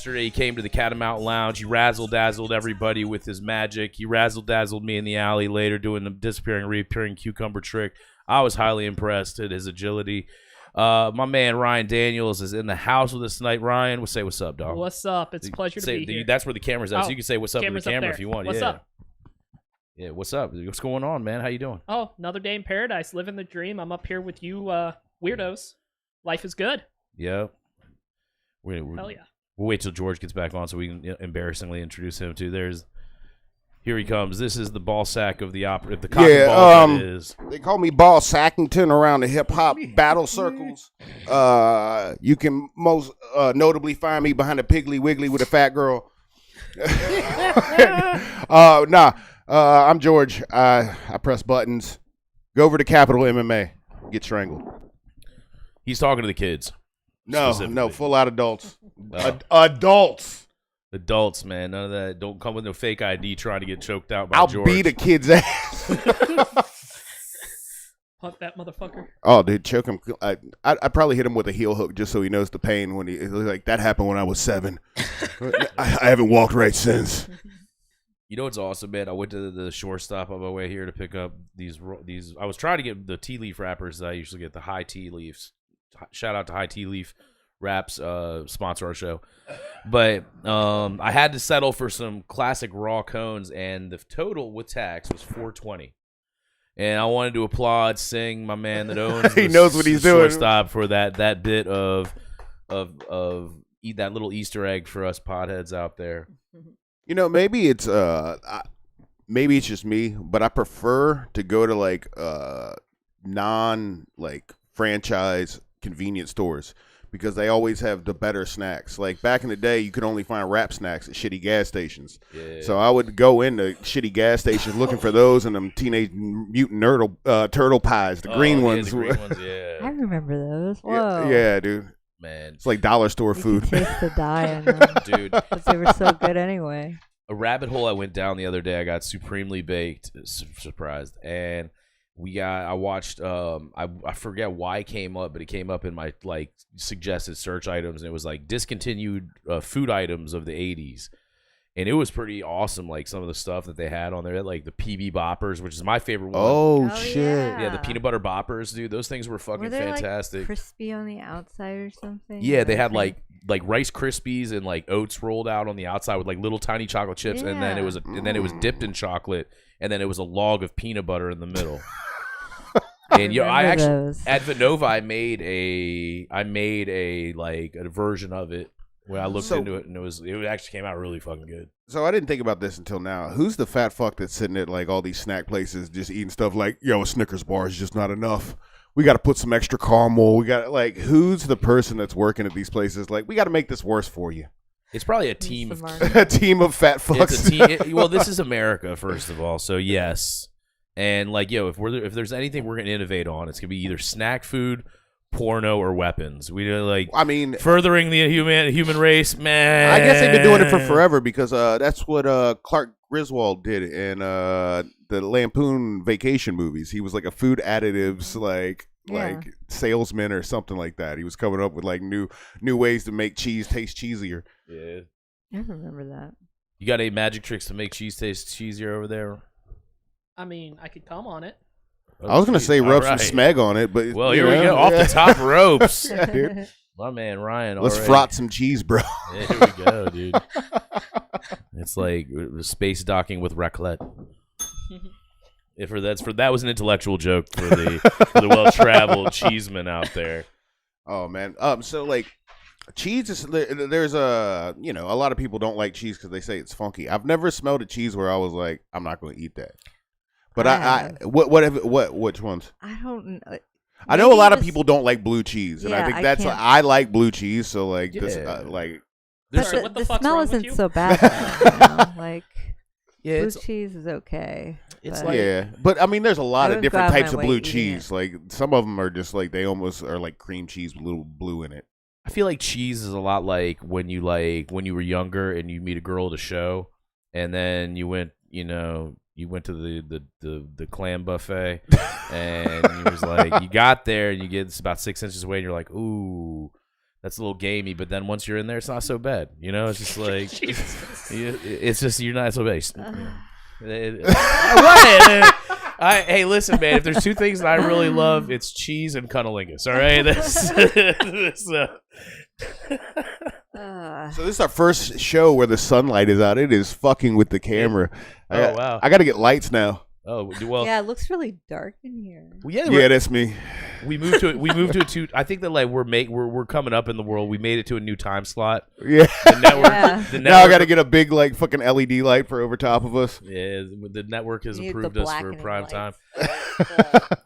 yesterday. He came to the Catamount Lounge. He razzle-dazzled everybody with his magic. He razzle-dazzled me in the alley later doing the disappearing, reappearing cucumber trick. I was highly impressed at his agility. My man Ryan Daniels is in the house with us tonight. Ryan, we'll say what's up, dog. What's up? It's a pleasure to be here. That's where the camera's at, so you can say what's up to the camera if you want. What's up? Yeah, what's up? What's going on, man? How you doing? Oh, another day in paradise, living the dream. I'm up here with you weirdos. Life is good. Yeah. Hell yeah. We'll wait till George gets back on so we can embarrassingly introduce him too. Here he comes. This is the ball sack of the opera. The cock and ball that is. They call me Ball Sackington around the hip hop battle circles. You can most notably find me behind a Piggly Wiggly with a fat girl. I'm George. I press buttons. Go over to Capital MMA. Get strangled. He's talking to the kids. No, full out adults. Adults, man. None of that. Don't come with no fake ID trying to get choked out by I'll George. beat a kid's ass. Hunt that motherfucker. Oh, dude, choke him. I'd probably hit him with a heel hook just so he knows the pain when he's like, that happened when I was 7. I haven't walked right since. You know what's awesome, man? I went to the shortstop on my way here to pick up these. I was trying to get the tea leaf wrappers that I usually get, the high tea leaves. Shout out to High Tea Leaf Wraps, sponsor our show. But I had to settle for some classic raw cones, and the total with tax was $4.20. And I wanted to applaud, sing my man that owns he knows what he's doing. Shortstop for that bit of eat that little Easter egg for us potheads out there. You know, maybe it's just me, but I prefer to go to like non like franchise convenience stores because they always have the better snacks. Like back in the day, you could only find wrap snacks at shitty gas stations. Yeah. So I would go into shitty gas stations looking for those and them Teenage Mutant Turtle pies, the green ones. The green ones, yeah. I remember those. Whoa. Yeah, dude. Man, it's like dollar store food. You taste the dye in them, dude. Because they were so good anyway. A rabbit hole I went down the other day. I got supremely baked, surprised, and I watched. I forget why it came up, but it came up in my like suggested search items, and it was like discontinued food items of the '80s, and it was pretty awesome. Like some of the stuff that they had on there, like the PB Boppers, which is my favorite one. Oh shit! Yeah, the peanut butter Boppers, dude. Those things were fucking fantastic. Like crispy on the outside or something. Yeah, they had like Rice Krispies and like oats rolled out on the outside with like little tiny chocolate chips, and then it was dipped in chocolate, and then it was a log of peanut butter in the middle. And I actually at Vinova I made a like a version of it when I looked into it, and it actually came out really fucking good. So I didn't think about this until now. Who's the fat fuck that's sitting at like all these snack places just eating stuff like, yo, a Snickers bar is just not enough. We got to put some extra caramel. We got like, who's the person that's working at these places? Like, we got to make this worse for you. It's probably a team of a team of fat fucks. Well, this is America, first of all, so yes. And like, yo, if there's anything we're gonna innovate on, it's gonna be either snack food, porno, or weapons. We like, I mean, furthering the human race, man. I guess they've been doing it for forever because that's what Clark Griswold did in the Lampoon Vacation movies. He was like a food additives like salesman or something like that. He was coming up with like new ways to make cheese taste cheesier. Yeah, I remember that. You got any magic tricks to make cheese taste cheesier over there? I mean, I could come on it. Oh, I was going to say rub some smeg on it, but... Well, here we go. Off the top ropes. My man, Ryan. Let's frot some cheese, bro. Yeah, here we go, dude. It's like space docking with raclette. That was an intellectual joke for the well-traveled cheeseman out there. Oh, man. So, like, cheese is... There's a lot of people don't like cheese because they say it's funky. I've never smelled a cheese where I was like, I'm not going to eat that. But which ones? I don't know. I know a lot of people don't like blue cheese, and I think I like blue cheese. So like this, like. Sorry, what the smell isn't so bad. Like blue cheese is okay. It's but I mean, there's a lot of different types of blue cheese. Like some of them are just like they almost are like cream cheese with a little blue in it. I feel like cheese is a lot like when you were younger and you meet a girl at a show, and then you went to the clam buffet, and you was like, you got there and you get about 6 inches away, and you're like, ooh, that's a little gamey. But then once you're in there, it's not so bad. You know, it's just like it's just you're not so bad. Hey, listen, man. If there's two things that I really love, it's cheese and cunnilingus. All right, So this is our first show where the sunlight is out. It is fucking with the camera. Wow. I got to get lights now. Oh well. Yeah, it looks really dark in here. Well, yeah, that's me. We moved to a two. I think that like we're coming up in the world. We made it to a new time slot. Yeah. The network. Yeah. The network Now I got to get a big like fucking LED light for over top of us. Yeah, the network has You need approved the us for blackening prime lights. time. The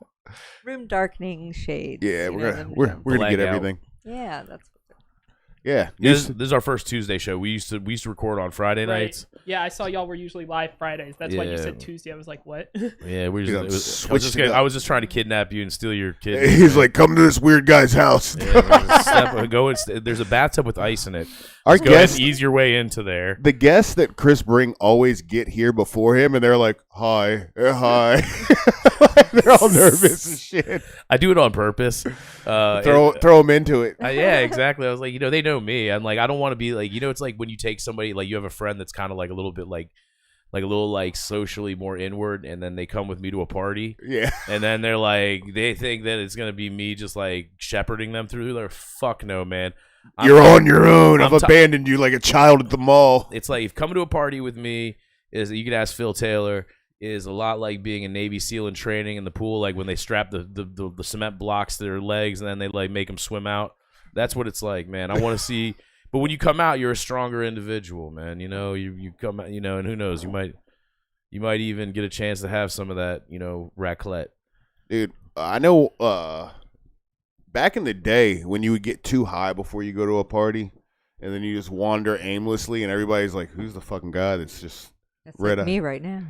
room darkening shades. Yeah, you we're know, gonna them- we're gonna get Blackout. everything. Yeah, that's. Yeah. This is our first Tuesday show. We used to record on Friday Right. nights. Yeah, I saw y'all were usually live Fridays. That's why you Yeah. said Tuesday. I was like, what? Yeah, we Yeah, just, switched it up. I was just trying to kidnap you and steal your kid. He's like, come to this weird guy's house. There's a bathtub with ice in it. Our Just go ahead guests, and ease your way into there. the guests that Chris bring always get here before him, and they're like, hi, hi. They're all nervous and shit. I do it on purpose. Throw them into it. Yeah, exactly. I was like, they know me. I'm like, I don't want to be like, it's like when you take somebody, like you have a friend that's kind of like a little bit like a little like socially more inward, and then they come with me to a party, Yeah. and then they're like, they think that it's gonna be me just like shepherding them through. They're fuck no, man. You're on your own. I've I'm t- abandoned you like a child at the mall. It's like if coming to a party with me is, you can ask Phil Taylor, is a lot like being a Navy SEAL in training in the pool, like when they strap the cement blocks to their legs and then they like make them swim out. That's what it's like, man. I want to see. But when you come out, you're a stronger individual, man. You come out, and who knows, you might even get a chance to have some of that, raclette. Dude, I know back in the day when you would get too high before you go to a party and then you just wander aimlessly and everybody's like, who's the fucking guy that's just That's red like eye? me right now.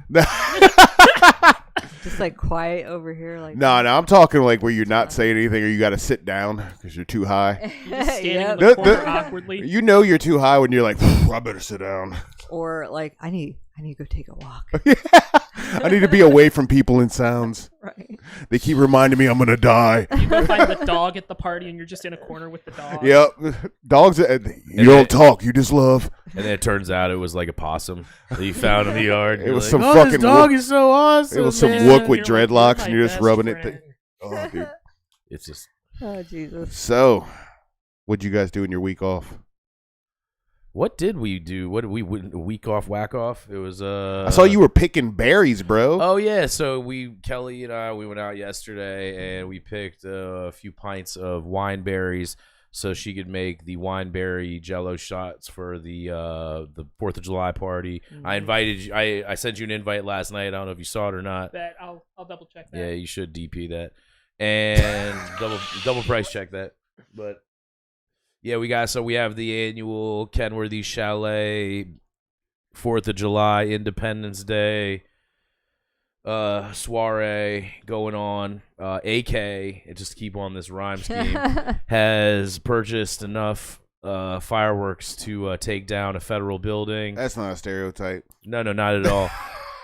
Just like quiet over here. Like No, I'm talking like where you're not saying anything or you got to sit down because you're too high. You're just standing Yep. in the corner The- awkwardly. You know you're too high when you're like, I better sit down. Or like I need to go take a walk. I need to be away from people and sounds. Right. They keep reminding me I'm going to die. You go find the dog at the party, and you're just in a corner with the dog. Yep. Dogs, you don't talk, you just love. And then it turns out it was like a possum that you found in the yard. It You're was like, some oh, fucking this dog wook. is so awesome. It was some man." wook with You're like, dreadlocks "You're and you're my just best rubbing it. friend." Oh, dude. It's just. Oh Jesus. So, what'd you guys do in your week off? What did we do? What did we a week off, whack off? It was I saw you were picking berries, bro. Oh yeah, so Kelly and I, we went out yesterday and we picked a few pints of wine berries so she could make the wineberry Jello shots for the 4th of July party. Mhm. I invited you. I sent you an invite last night. I don't know if you saw it or not. That I'll double check that. Yeah, you should DP that and double price check that. But yeah, we have the annual Kenworthy Chalet 4th of July Independence Day soiree going on. AK, and just keep on this rhyme scheme, has purchased enough fireworks to take down a federal building. That's not a stereotype. No, not at all.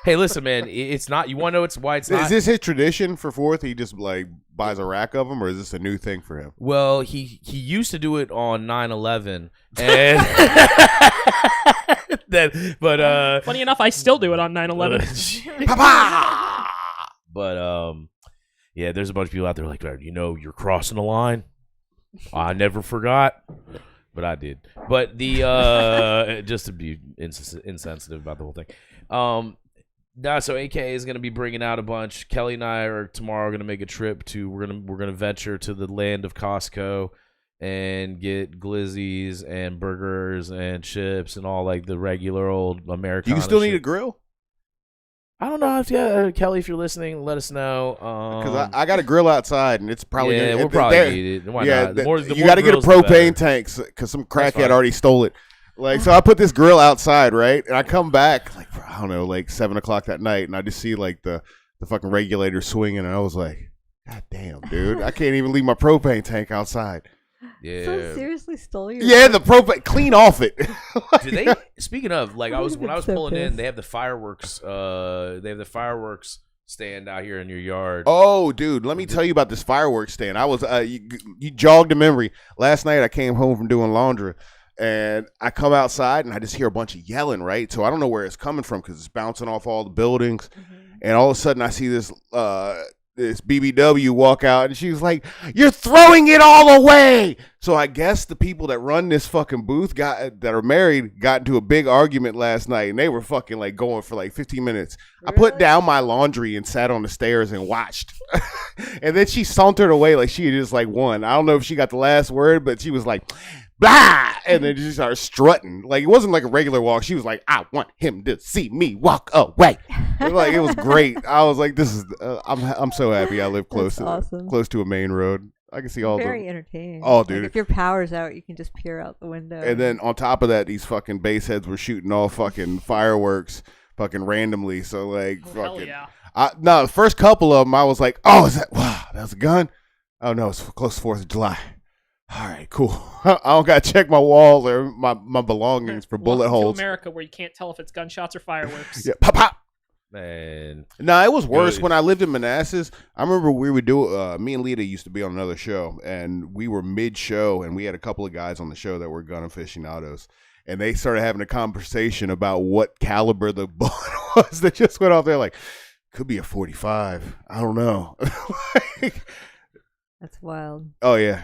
Hey, listen, man, it's not. You want to know why it's not? Is this his tradition for 4th? He just like buys a rack of them, or is this a new thing for him? Well, he used to do it on 9/11, and but Funny enough, I still do it on 9/11. But yeah, there's a bunch of people out there like, you're crossing the line. I never forgot, but I did. But the just to be insensitive about the whole thing. So AK is gonna be bringing out a bunch. Kelly and I are tomorrow gonna make a trip to. We're gonna venture to the land of Costco and get glizzies and burgers and chips and all like the regular old American. Do you still need a grill? I don't know if Kelly, if you're listening, let us know. Because I got a grill outside, and it's probably we'll probably need it. Why not? You got to get a propane tank because some crackhead already stole it. Like, so I put this grill outside, right? And I come back, like, I don't know, like 7 o'clock that night, and I just see, like, the fucking regulator swinging, and I was like, God damn, dude. I can't even leave my propane tank outside. Yeah. So seriously stole your. Yeah, the propane, clean off it. Do they? Speaking of, like, when I was So pulling in, pissed. they have the fireworks. They have the fireworks stand out here in your yard. Oh, dude, let me tell you about this fireworks stand. I was you jogged the memory. Last night I came home from doing laundry, and I come outside and I just hear a bunch of yelling. Right, so I don't know where it's coming from because it's bouncing off all the buildings, and all of a sudden I see this BBW walk out, and she was like, "You're throwing it all away." So I guess the people that run this fucking booth that are married got into a big argument last night, and they were fucking like going for like 15 minutes. Really? I put down my laundry and sat on the stairs and watched. And then she sauntered away like she had just like won. I don't know if she got the last word, but she was like, blah, and then she started strutting. Like it wasn't like a regular walk. She was like, "I want him to see me walk away." It was great. I was like, "This is." I'm so happy I live close to a main road. I can see all very entertaining. Oh, dude! Like if your power's out, you can just peer out the window. And then on top of that, these fucking bass heads were shooting all fucking fireworks, fucking randomly. So like, hell yeah. No, the first couple of them, I was like, "Oh, is that? Wow, that's a gun." Oh no, it's close to 4th of July. All right, cool. I don't gotta check my walls or my belongings for bullet holes. To America, where you can't tell if it's gunshots or fireworks. Yeah, pop pop. Man, no, it was worse when I lived in Manassas. I remember we would do. Me and Lita used to be on another show, and we were mid-show, and we had a couple of guys on the show that were gun aficionados, and they started having a conversation about what caliber the bullet was that just went off there. Like, could be a 45. I don't know. That's wild. Oh yeah.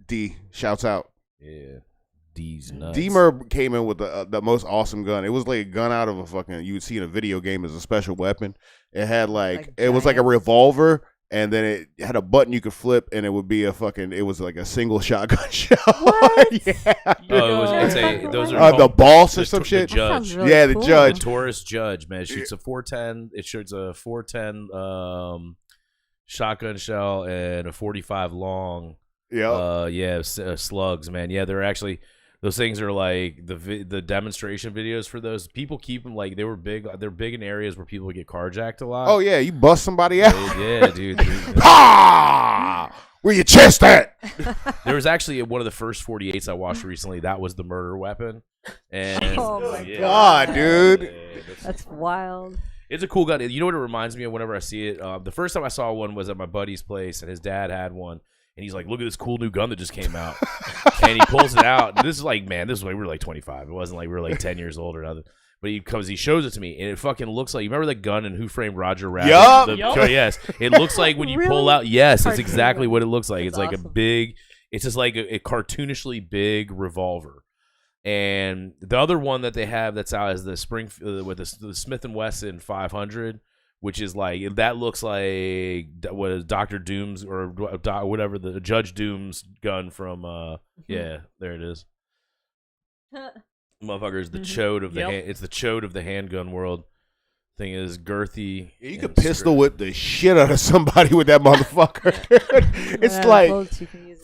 D shouts out. Yeah, D's nuts. D-Merb came in with the most awesome gun. It was like a gun out of a fucking you would see in a video game as a special weapon. It had it was like a revolver, and then it had a button you could flip, and it would be it was like a single shotgun shell. What? Yeah. Those are the boss or some shit. The judge. Really yeah, the cool. judge. The Taurus judge, man, shoots a 410. It shoots a 410 shotgun shell and a 45 long. Yeah. Slugs, man. Yeah, they're actually those things are like the demonstration videos for those. People keep them like they were big. They're big in areas where people get carjacked a lot. Oh yeah, you bust somebody out. Yeah, dude. Ha! Where your chest at? There was actually one of the first 48s I watched recently. That was the murder weapon. And Oh my God, dude. That's wild. It's a cool gun. You know what it reminds me of whenever I see it? The first time I saw one was at my buddy's place, and his dad had one. And he's like, "Look at this cool new gun that just came out." And he pulls it out. And this is like, man, this is like we were like 25. It wasn't like we were like 10 years old or nothing. But he shows it to me, and it fucking looks like, you remember that gun in Who Framed Roger Rabbit? Yup. Yes. It looks like when you pull out, yes, it's exactly what it looks like. That's it's like awesome. a big, it's just like a cartoonishly big revolver. And the other one that they have that's out is the with the Smith & Wesson 500. Which is like, that looks like what is Dr. Doom's or whatever, the Judge Doom's gun from, yeah, there it is. Motherfucker's the chode of the it's the chode of the handgun world. Thing is girthy. Yeah, you could pistol whip the shit out of somebody with that motherfucker. It's like,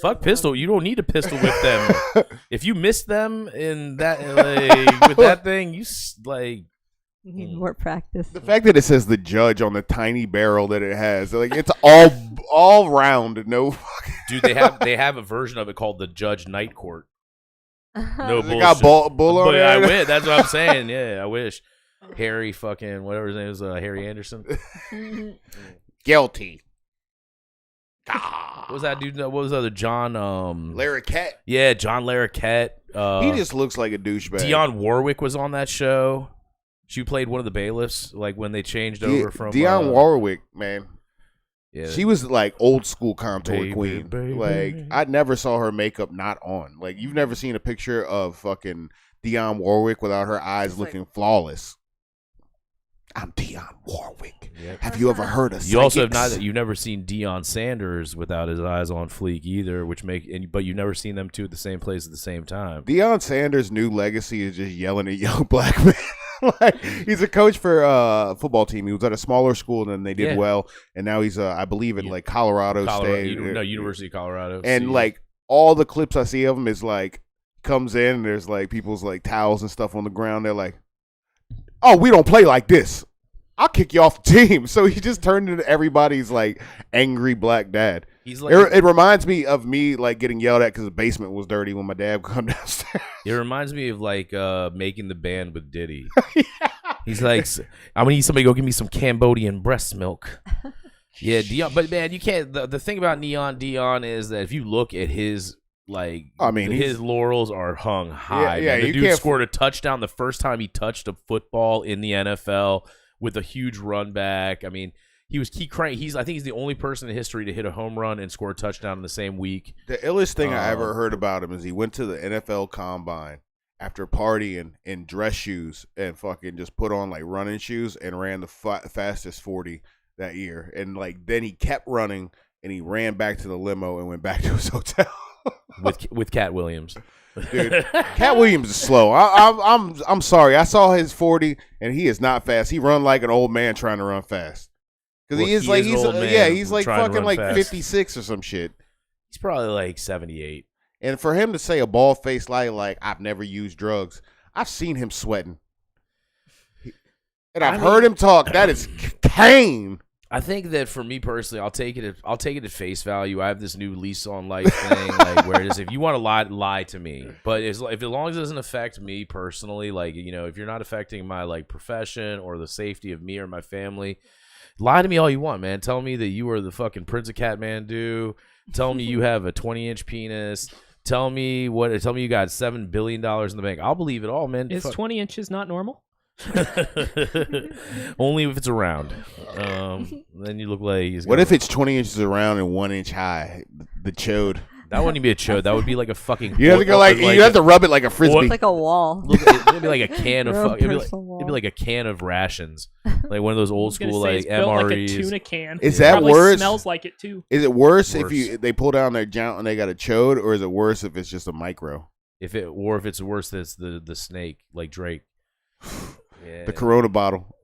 fuck pistol. You don't need to pistol whip them. If you miss them in that, like, with that thing, you like. You need more practice. The fact that it says the judge on the tiny barrel that it has, like it's all round. No, dude, they have a version of it called the Judge Night Court. No bullshit. Got bull on it. I wish. That's what I'm saying. Yeah, I wish. Harry fucking whatever his name is, Harry Anderson. Guilty. What was that dude? What was the other John? Larroquette. Yeah, John Larroquette. He just looks like a douchebag. Dionne Warwick was on that show. She played one of the bailiffs, like when they changed over from Dionne Warwick, man. Yeah, she was like old school contour queen. Baby. Like I never saw her makeup not on. Like you've never seen a picture of fucking Dionne Warwick without her eyes looking flawless. I'm Dionne Warwick. Yep. Have you ever heard of? You also have you've never seen Deion Sanders without his eyes on fleek either, but you've never seen them two at the same place at the same time. Deion Sanders' new legacy is just yelling at young black men. Like he's a coach for a football team. He was at a smaller school and then they did well, and now he's I believe in like Colorado State. University of Colorado. And like all the clips I see of him is like comes in and there's like people's like towels and stuff on the ground. They're like, "Oh, we don't play like this. I'll kick you off the team." So he just turned into everybody's like angry black dad. He's like, it reminds me of me like getting yelled at because the basement was dirty when my dad would come downstairs. It reminds me of like making the band with Diddy. Yeah. He's like, I'm gonna need somebody to go give me some Cambodian breast milk. Yeah, Dion. But man, you can't. The thing about Neon Dion is that if you look at his his laurels are hung high. Yeah, man. The dude scored a touchdown the first time he touched a football in the NFL with a huge run back. I mean, I think he's the only person in history to hit a home run and score a touchdown in the same week. The illest thing I ever heard about him is he went to the NFL Combine after partying in dress shoes and fucking just put on like running shoes and ran the fastest 40 that year. And like then he kept running and he ran back to the limo and went back to his hotel. with Cat Williams, dude. Cat Williams is slow. I'm sorry. I saw his 40, and he is not fast. He run like an old man trying to run fast. Because he's like fucking like fast. 56 or some shit. He's probably like 78. And for him to say a bald faced lie like I've never used drugs, I've seen him sweating, and I've heard him talk. That is Kane. I think that for me personally, I'll take it at face value. I have this new lease on life thing, like where it is if you want to lie to me, but as long as it doesn't affect me personally, like if you're not affecting my like profession or the safety of me or my family, lie to me all you want, man. Tell me that you are the fucking Prince of Kathmandu. Tell me you have a 20-inch penis. Tell me you got $7 billion in the bank. I'll believe it all, man. Is 20 inches not normal? Only if it's around. Then you look like what if it's 20 inches around and 1 inch high? The chode. That wouldn't even be a chode. That would be like a fucking. You have to go you have to rub it like a frisbee. It's like a wall. It'd be like a can of. It'd be like a can of rations, like one of those old school like MREs. Like a tuna can. Is that worse? Smells like it too. Is it worse if they pull down their joint and they got a chode, or is it worse if it's just a micro? If it's worse, that's the snake like Drake. Yeah. The Corona bottle.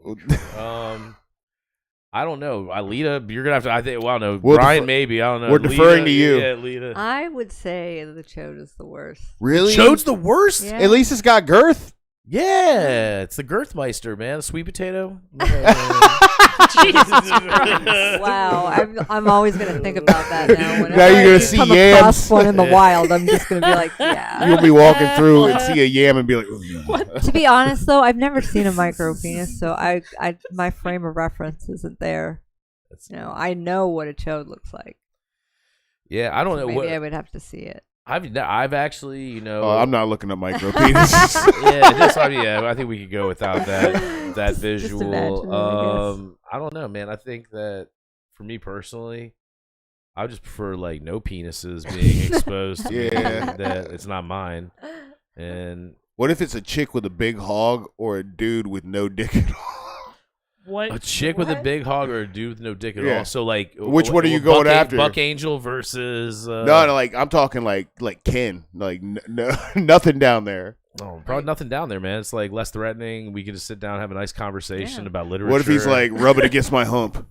I don't know. Alita, you're gonna have to. I think. Well, no. Brian, maybe. I don't know. We're deferring to you. Yeah, Alita. I would say the chode is the worst. Really? Chode's the worst. Yeah. At least it's got girth. Yeah, it's the Girthmeister, man. Sweet potato. Jesus Christ. Wow, I'm always gonna think about that now. Whenever Now you're gonna see come yams. across one in the wild, I'm just gonna be like, yeah. You'll be walking through and see a yam and be like, What? To be honest, though, I've never seen a micro penis, so I my frame of reference isn't there. I know what a chode looks like. Yeah, I don't know. Maybe I would have to see it. I've actually, I'm not looking at micro penises. I think we could go without that visual. Imagine, I don't know, man. I think that for me personally, I would just prefer like no penises being exposed to me, that it's not mine. And what if it's a chick with a big hog or a dude with no dick at all? What? A chick with a big hog or a dude with no dick at all? So like, which one are you going after? Buck Angel versus no, like I'm talking like Ken, like nothing down there. Oh, probably nothing down there, man. It's like less threatening. We can just sit down and have a nice conversation about literature. What if he's like, rub it against my hump?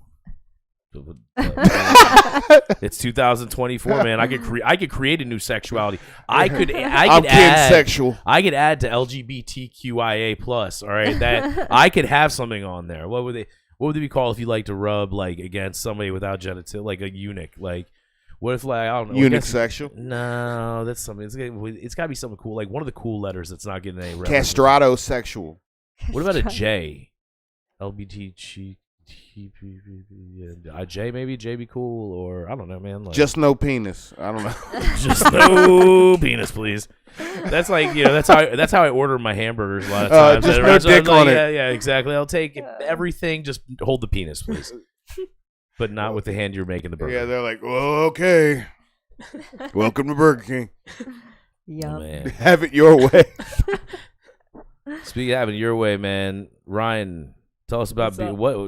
It's 2024, man. I could create a new sexuality. I could I'm add sexual. I could add to LGBTQIA plus. All right, that I could have something on there. What would they be called if you like to rub like against somebody without genital, like a eunuch? Like, what if like I don't know, eunuch sexual? No, that's something. It's got to be something cool. Like one of the cool letters that's not getting any castrato sexual. What about a J? LBTQ. J maybe J be cool, or I don't know, man. Like, just no penis. I don't know. Just no penis, please. That's like that's how I order my hamburgers a lot of times. Just no dick on it. Yeah, exactly. I'll take everything. Just hold the penis, please, but not with the hand you're making the burger. Yeah, they're like, well, okay. Welcome to Burger King. Yum. Oh, have it your way. Speaking of having it your way, man, Ryan. Tell us about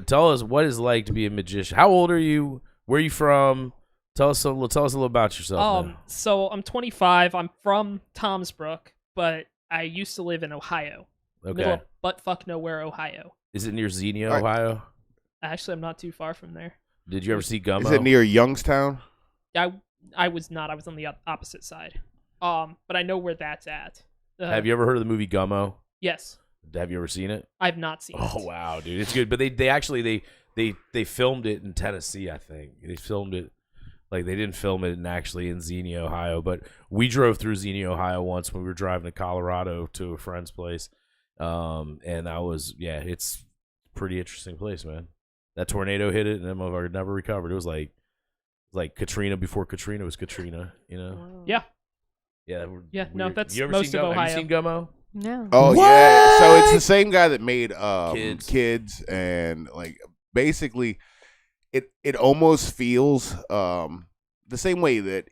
tell us what it's like to be a magician. How old are you? Where are you from? Tell us a little about yourself. So I'm 25. I'm from Tomsbrook, but I used to live in Ohio. Okay. Middle of buttfuck nowhere, Ohio. Is it near Xenia, Ohio? Actually, I'm not too far from there. Did you ever see Gummo? Is it near Youngstown? I was not. I was on the opposite side. But I know where that's at. Have you ever heard of the movie Gummo? Yes. Have you ever seen it? I've not seen it. Oh wow, dude, it's good. But they actually filmed it in Tennessee. I think they filmed it like they didn't film it in Xenia, Ohio. But we drove through Xenia, Ohio once when we were driving to Colorado to a friend's place, And that was it's a pretty interesting place, man. That tornado hit it, and that motherfucker never recovered. It was like Katrina before Katrina was Katrina, you know? Yeah. Yeah. Yeah. No, weird. that's You ever most seen of Gummo? Ohio. Have you seen Gummo? No. Oh yeah, so it's the same guy that made Kids. and like basically, it almost feels the same way that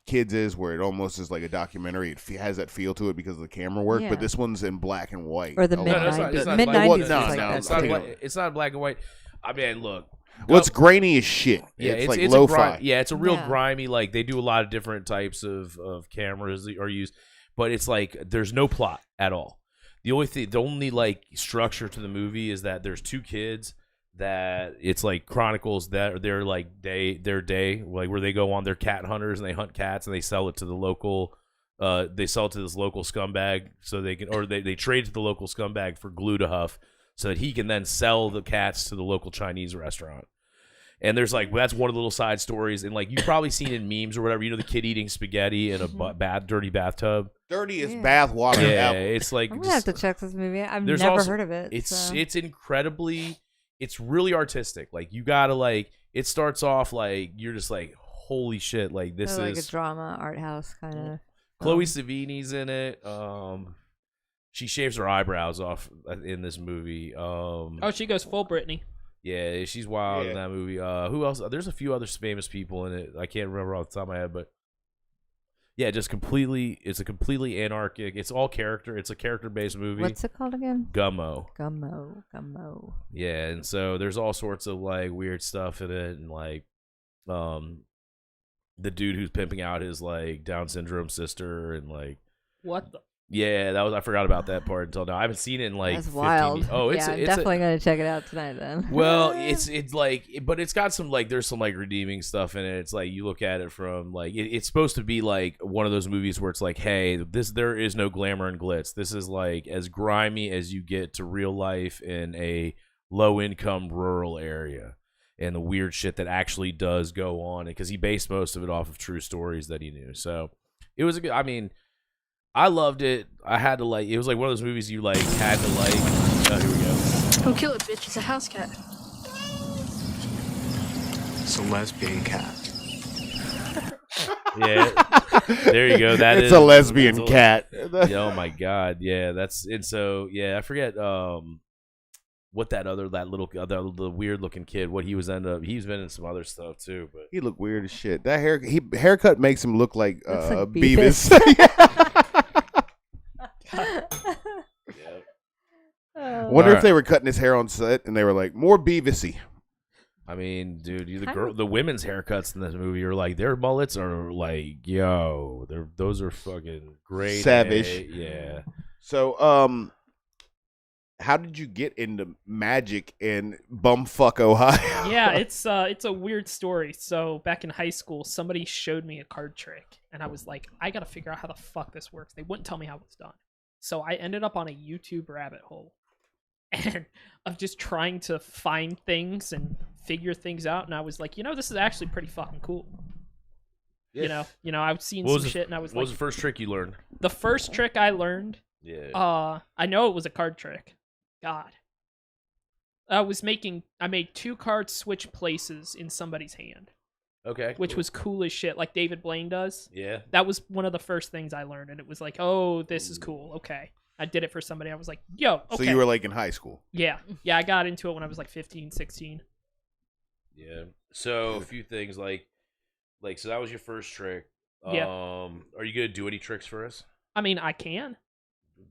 Kids is, where it almost is like a documentary. It has that feel to it because of the camera work, Yeah. but this one's in black and white. Or the Oh, mid No, it's not- 90s. it's not Mid black- 90s well, was no, like no, that. It's not too. black. It's not black and white. I mean, look. Well, it's grainy as shit. Yeah, it's like a lo-fi. it's a real Yeah. grimy. Like they do a lot of different types of cameras that are used, but it's like there's no plot at all. The only like structure to the movie is that there's two kids that it's like chronicles that they're like their day, like where they go on their cat hunters and they hunt cats and they sell it to the local. They sell it to this local scumbag so they can, or they trade to the local scumbag for glue to huff so that he can then sell the cats to the local Chinese restaurant. And there's like, that's one of the little side stories. And like, you've probably seen in memes or whatever, you know, the kid eating spaghetti in a dirty bathtub. Dirty as Yeah. bath water. Yeah, apple. it's like, I'm gonna have to check this movie. I've There's never also- heard of it. it's so. it's really artistic. Like, you gotta like, it starts off like, you're just like, holy shit, like this like is a drama art house kind of. Chloe Savini's in it. She shaves her eyebrows off in this movie. Oh, she goes full Britney. Yeah, she's wild in Yeah. that movie. Who else? There's a few other famous people in it. I can't remember off the top of my head, but yeah, it's a completely anarchic. It's all character. It's a character-based movie. What's it called again? Gummo. Gummo. Yeah, and so there's all sorts of like weird stuff in it, and like, the dude who's pimping out his like Down syndrome sister, and like, What the? yeah, I forgot about that part until now. I haven't seen it in like That's 15 wild. Oh, it's yeah, I'm it's definitely gonna check it out tonight then. well, it's like, but it's got some like, there's some like redeeming stuff in it. It's like you look at it from like, it's supposed to be like one of those movies where it's like, hey, there is no glamour and glitz. This is like as grimy as you get to real life in a low income rural area, and the weird shit that actually does go on. Because he based most of it off of true stories that he knew. So it was a good. I mean, I loved it. I had to like. It was like one of those movies you like had to like. Oh, here we go. Don't kill it, bitch. It's a house cat. It's a lesbian cat. Yeah, there you go. That it's is a lesbian that's cat. Yeah, oh my god, yeah. That's and so yeah. I forget what the weird looking kid. What he was he's been in some other stuff too. But He look weird as shit. That haircut makes him look like, Looks like Beavis. yeah. Wonder if Alright. they were cutting his hair on set and they were like, more Beavisy. I mean, dude, Kind the women's haircuts in this movie are like their mullets are like, yo, those are fucking great, Savage. Yeah. So, how did you get into magic in bumfuck Ohio? Yeah, it's a weird story. So back in high school, somebody showed me a card trick, and I was like, I gotta figure out how the fuck this works. They wouldn't tell me how it's done. So I ended up on a YouTube rabbit hole, and of just trying to find things and figure things out. And I was like, this is actually pretty fucking cool. Yeah. You know, I've seen What was some the- shit, and I was What like, was the first trick you learned? the first trick I learned. Yeah. I know it was a card trick. God. I made 2 cards switch places in somebody's hand, Okay. which cool. was cool as shit, like David Blaine does. Yeah. That was one of the first things I learned, and it was like, oh, this is cool. Okay. I did it for somebody. I was like, yo, okay. So you were like in high school. Yeah. Yeah, I got into it when I was like 15, 16. Yeah. So a few things like so that was your first trick. Yeah. Are you gonna do any tricks for us? I mean, I can.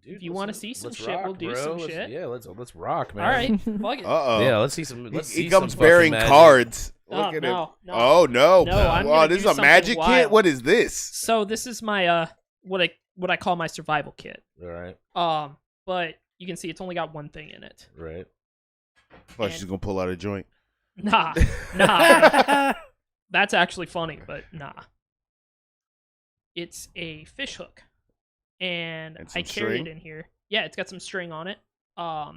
Dude, If you wanna see some let's shit, rock, we'll do bro. some Let's- shit. Yeah, let's rock, man. All right. Fuck it. Uh-oh. Yeah, let's see some. Let's see he comes some bearing fucking magic. cards. Oh, Look at no, him. no. Oh, no. No, I'm wow, gonna this is do a something magic kit? wild. What is this? So this is my what I call my survival kit. All right. But you can see it's only got one thing in it. Right. Oh, she's going to pull out a joint. Nah. That's actually funny, but nah. It's a fish hook. And And I some carry string? it in here. Yeah, it's got some string on it. Let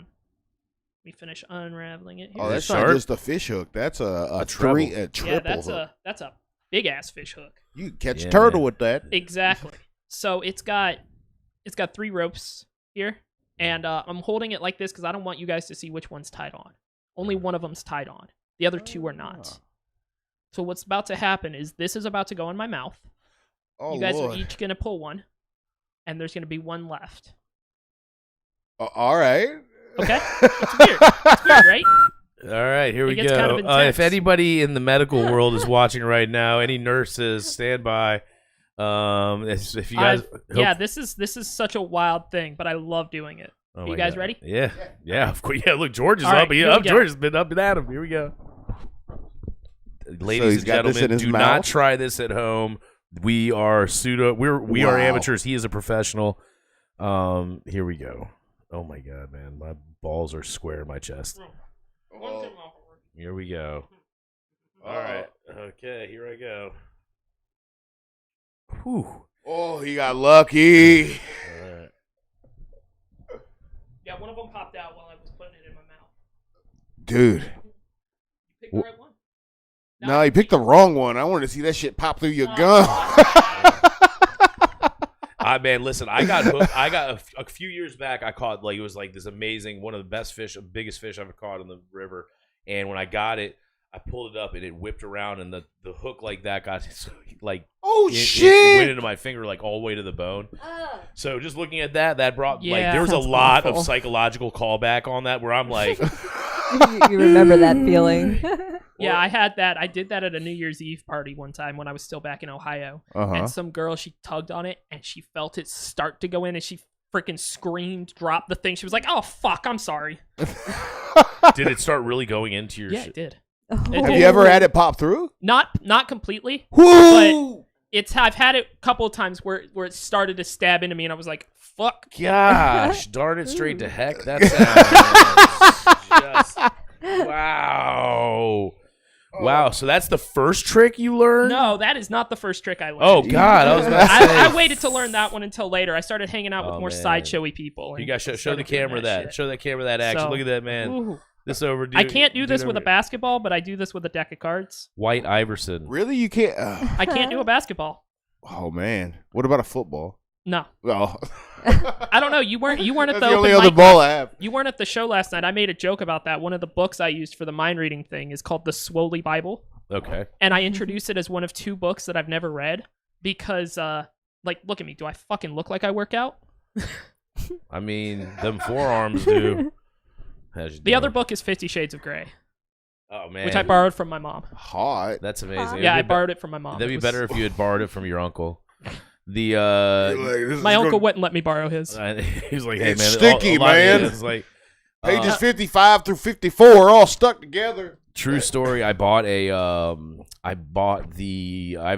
me finish unraveling it here. Oh, Is it that's not sharp? just a fish hook. That's a treble. triple yeah, that's hook. a big ass fish hook. You can catch Yeah, a turtle man. with that. Exactly. So it's got 3 ropes here. And I'm holding it like this because I don't want you guys to see which one's tied on. Only one of them's tied on. The other two are not. So what's about to happen is this is about to go in my mouth. Oh, you guys Lord. are each going to pull one. And there's going to be one left. All right. Okay? It's weird. It's weird, right? All right, here we gets go. kind of intense. If anybody in the medical world is watching right now, any nurses, stand by. If you guys, yeah, this is such a wild thing, but I love doing it. Oh Are you my guys God. ready? Yeah, of course. Yeah, look, George is All up. right, here we go. George has been up and at him. Here we go. Ladies he's and got this gentlemen, in his do mouth? not try this at home. We are we are Wow. amateurs. He is a professional. Here we go. Oh my God, man, my balls are square in my chest. Here we go. All right. Okay, here I go. Whew. Oh, he got lucky. All right. Yeah, one of them popped out while I was putting it in my mouth. Dude. You picked the right one? No, he picked the wrong one. I wanted to see that shit pop through your Oh, gum. Man, listen, I got hooked. I got a few years back. I caught it was like this amazing, one of the best fish, biggest fish I've ever caught in the river. And when I got it, I pulled it up and it whipped around, and the hook like that got like Oh, it shit. went into my finger like all the way to the bone. So just looking at that brought like Yeah. there was a Sounds lot awful. of psychological callback on that where I'm like, You remember that feeling. Yeah, I had that. I did that at a New Year's Eve party one time when I was still back in Ohio. Uh-huh. And some girl, she tugged on it and she felt it start to go in and she freaking screamed, dropped the thing. She was like, "Oh fuck, I'm sorry." did it start really going into your? Yeah, shit? it did. Have you ever had it pop through? Not completely. Woo! I've had it a couple of times where it started to stab into me and I was like, "Fuck." Gosh, darn it straight to heck. That sounds just wow. Wow, so that's the first trick you learned? No, that is not the first trick I learned. Oh God, I was about to say. I waited to learn that one until later. I started hanging out with Oh, more man. sideshowy people. You and guys show the started doing camera that. shit. Show that camera that action. So- Look at that, man. Ooh. This over. I can't do this with a basketball, but I do this with a deck of cards. White Iverson. Really? You can't? I can't do a basketball. Oh, man. What about a football? No, Oh. I don't know. You weren't at That's the the only open other mic. ball I have. You weren't at the show last night. I made a joke about that. One of the books I used for the mind reading thing is called the Swoley Bible, Okay. and I introduced it as one of two books that I've never read because, like, look at me. Do I fucking look like I work out? I mean, them forearms do. How's you The doing? other book is 50 Shades of Grey, Oh man, which I borrowed from my mom. Hot. That's amazing. Yeah, I That'd be borrowed it from my mom. That'd It be was- better if you had borrowed it from your uncle. The You're like, this is My gonna- uncle wouldn't let me borrow his. he's like, hey It's man, sticky, a lot of man. it is like Pages 55 through 54 are all stuck together. true story. I bought I have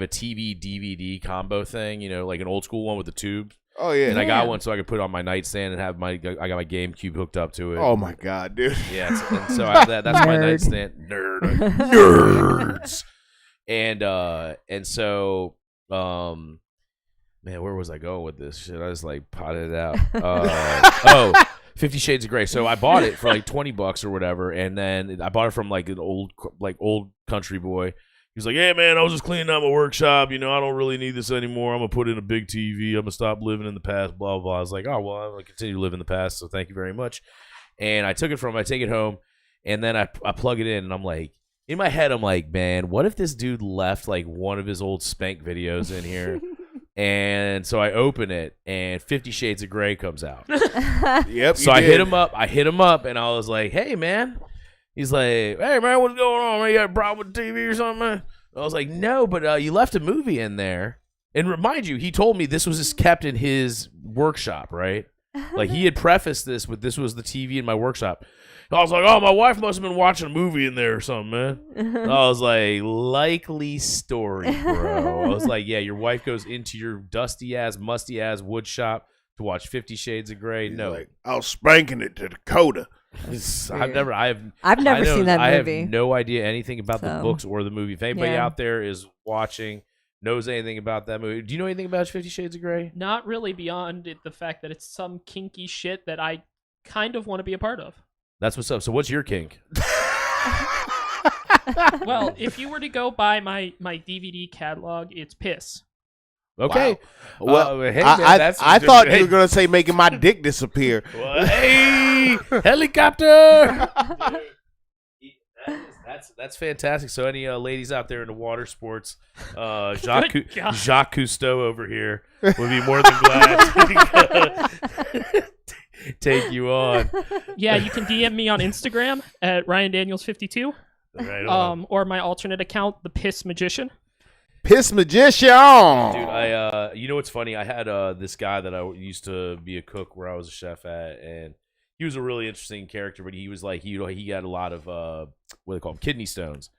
a TV DVD combo thing, you know, like an old school one with the tubes. Oh, yeah. And I got one so I could put it on my nightstand and have I got my GameCube hooked up to it. Oh, my God, dude. Yeah, and so I have that's my Nerd. nightstand. Nerds. And so man, where was I going with this shit? I just like potted it out. 50 Shades of Grey. So I bought it for like $20 or whatever, and then I bought it from like an old country boy. He was like, "Hey man, I was just cleaning out my workshop. You know, I don't really need this anymore. I'm gonna put in a big TV. I'm gonna stop living in the past." Blah blah. Blah. I was like, "Oh well, I'm gonna continue to live in the past. So thank you very much." And I took it I take it home, and then I plug it in, and I'm like, in my head, I'm like, man, what if this dude left like one of his old spank videos in here? And so I open it, and 50 Shades of Grey comes out. Yep. So I hit him up. And I was like, "Hey, man." He's like, "Hey, man, what's going on? Man, you got a problem with the TV or something, man?" I was like, "No, but you left a movie in there." And remind you, he told me this was just kept in his workshop, right? Like he had prefaced this with this was the TV in my workshop. I was like, "Oh, my wife must have been watching a movie in there or something, man." And I was like, likely story, bro. I was like, yeah, your wife goes into your dusty ass, musty ass wood shop to watch 50 Shades of Grey. He's No, like, I was spanking it to Dakota. I've never I've seen that I movie. have no idea anything about the So, books or the movie. If anybody yeah. out there is watching, knows anything about that movie, do you know anything about 50 Shades of Grey? Not really beyond the fact that it's some kinky shit that I kind of want to be a part of. That's what's up. So what's your kink? Well, if you were to go buy my DVD catalog, it's piss. Okay. Wow. Well, hey, man, I thought you were gonna say making my dick disappear. Well, hey, helicopter. That's fantastic. So any ladies out there in the water sports, Jacques Cousteau over here would be more than glad to take you on. Yeah, you can DM me on Instagram at RyanDaniels52. Right on. Or my alternate account, the Piss Magician. Piss magician. Dude, you know what's funny? I had this guy that I used to be a cook where I was a chef at, and he was a really interesting character. But he was like, he had a lot of what do they call them, kidney stones,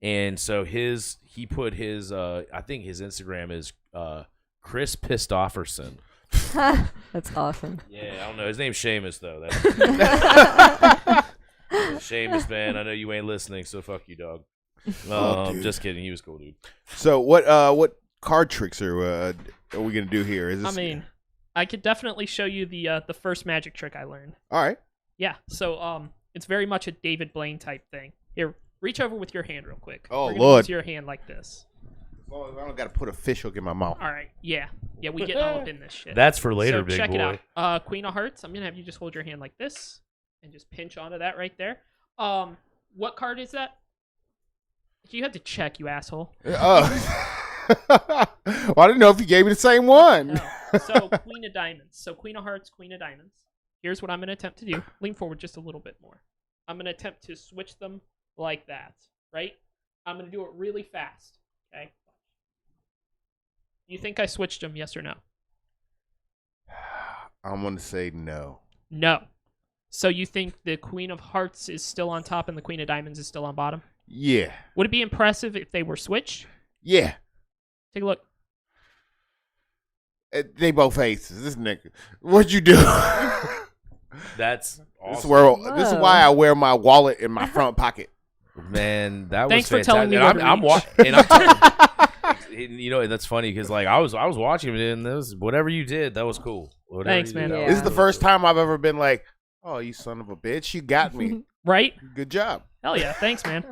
and so he put his I think his Instagram is Chris Pistofferson. That's awesome. Yeah, I don't know. His name's Seamus though. Seamus, man. I know you ain't listening, so fuck you, dog. Just kidding. He was cool, dude. So what card tricks are we gonna do here? Is this... I mean, I could definitely show you the first magic trick I learned. All right. Yeah. So it's very much a David Blaine type thing. Here, reach over with your hand real quick. Oh, We're gonna Lord. use your hand like this. Well, I don't gotta put a fish hook in my mouth. All right. Yeah. Yeah. We get all up in this shit. That's for later, so big check boy. it out. Queen of Hearts. I'm gonna have you just hold your hand like this and just pinch onto that right there. What card is that? You had to check, you asshole. Well, I didn't know if you gave me the same one. No. So Queen of Diamonds. So Queen of Hearts, Queen of Diamonds. Here's what I'm going to attempt to do. Lean forward just a little bit more. I'm going to attempt to switch them like that, right? I'm going to do it really fast, okay? You think I switched them, yes or no? I'm gonna say no. No. So you think the Queen of Hearts is still on top and the Queen of Diamonds is still on bottom? Yeah. Would it be impressive if they were switched? Yeah. Take a look. They both aces. This nigga. What'd you do? That's awesome. This is why I wear my wallet in my front pocket. Man, that Thanks was for telling fantastic. me And what to I'm watching. You know, that's funny because like I was watching it, and whatever you did, that was cool. Whatever Thanks, you man. did, that Yeah. This was is the cool. first time I've ever been like, oh, you son of a bitch, you got me. Right? Good job. Hell yeah. Thanks, man.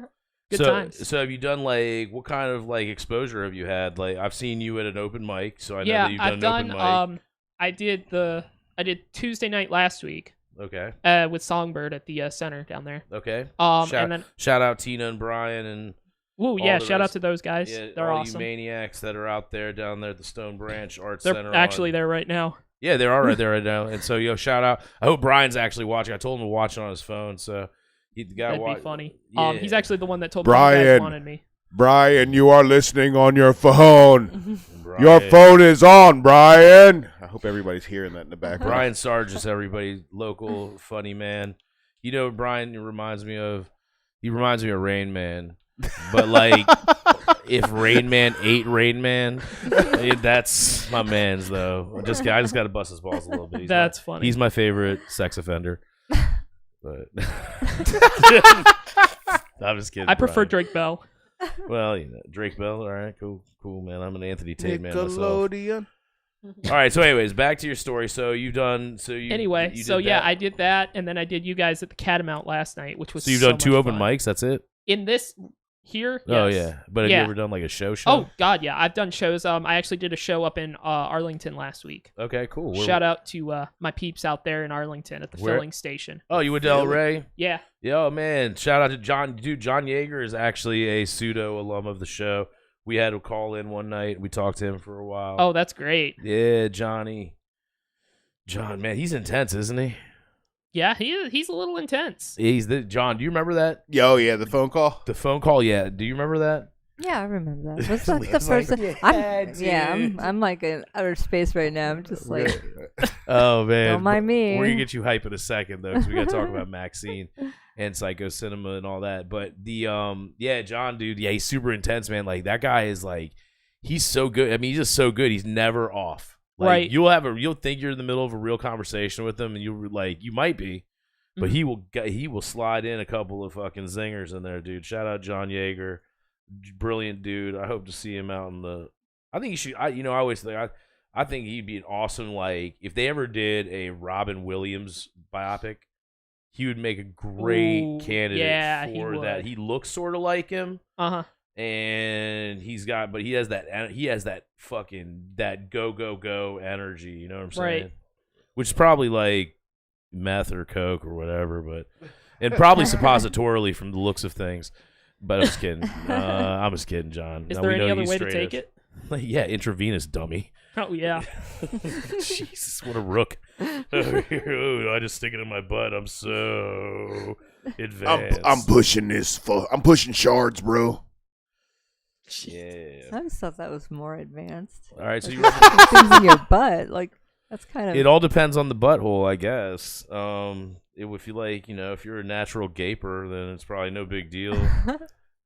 Good so, times. So have you done like what kind of like exposure have you had? Like I've seen you at an open mic, so I know Yeah, that you've done I've an open mic. I did Tuesday night last week Okay. with Songbird at the center down there. Okay. And then Shout out Tina and Brian and woo, all yeah, the shout out rest- to those guys. yeah, They're all awesome. you maniacs that are out there down there at the Stone Branch Arts They're Center. actually there right now. Yeah, they are right there right now. And so, shout out. I hope Brian's actually watching. I told him to watch it on his phone, so the guy That'd be funny. Yeah. He's actually the one that told me you Brian. guys wanted me. Brian, you are listening on your phone. Brian. Your phone is on, Brian. I hope everybody's hearing that in the background. Brian Sargis, everybody, local funny man. You know, Brian reminds me of Rain Man, but like if Rain Man ate Rain Man, that's my man's though. I just got to bust his balls a little bit. That's funny. He's my favorite sex offender. But I'm just kidding. I prefer Brian. Drake Bell. Well, Drake Bell. All right, cool, man. I'm an Anthony Tate man myself. Nickelodeon. All right. So, anyways, back to your story. So you Anyway, you so did yeah, that. I did that, and then I did you guys at the Catamount last night, which was So you've done much 2 open fun. mics. That's it. In this here. Oh yes. yeah, but have Yeah. you ever done like a show? Oh God, yeah, I've done shows. I actually did a show up in Arlington last week. Okay, cool. Shout out to my peeps out there in Arlington at the Where? filling station. Oh, you went to El Rey? Yeah. Yeah, oh man. Shout out to John. Dude, John Yeager is actually a pseudo alum of the show. We had a call in one night. We talked to him for a while. Oh, that's great. Yeah, John, man, he's intense, isn't he? Yeah, he's a little intense. John, do you remember that? Yo, yeah, the phone call. The phone call, yeah. Do you remember that? Yeah, I remember that. That's not the It's first. like, I'm like in outer space right now. I'm just like, Oh man, don't mind me. We're gonna get you hype in a second though, because we gotta talk about Maxine and Psycho Cinema and all that. But yeah, John, dude, yeah, he's super intense, man. Like that guy is like, he's so good. I mean, he's just so good. He's never off. Like, Right. You'll think you're in the middle of a real conversation with him, and you might be, but he will slide in a couple of fucking zingers in there, dude. Shout out John Yeager, brilliant dude. I hope to see him out in the. I think he should. I always think I think he'd be an awesome, like, if they ever did a Robin Williams biopic, he would make a great Ooh, candidate yeah, he for would. that. He looks sort of like him. Uh-huh. and he has that fucking that go energy. You know what I'm saying? Right. Which is probably like meth or coke or whatever, and probably suppositorily from the looks of things. But I'm just kidding. I'm just kidding, John. Is Now there we know any other he's way to straight take as- it? Yeah, intravenous dummy. Oh yeah. Jesus, what a rook. I just stick it in my butt. I'm so advanced. I'm pushing this. I'm pushing shards, bro. Yeah. I just thought that was more advanced. All right, so you Things in your butt, like that's kind of. it all depends on the butthole, I guess. If you like, if you're a natural gaper, then it's probably no big deal.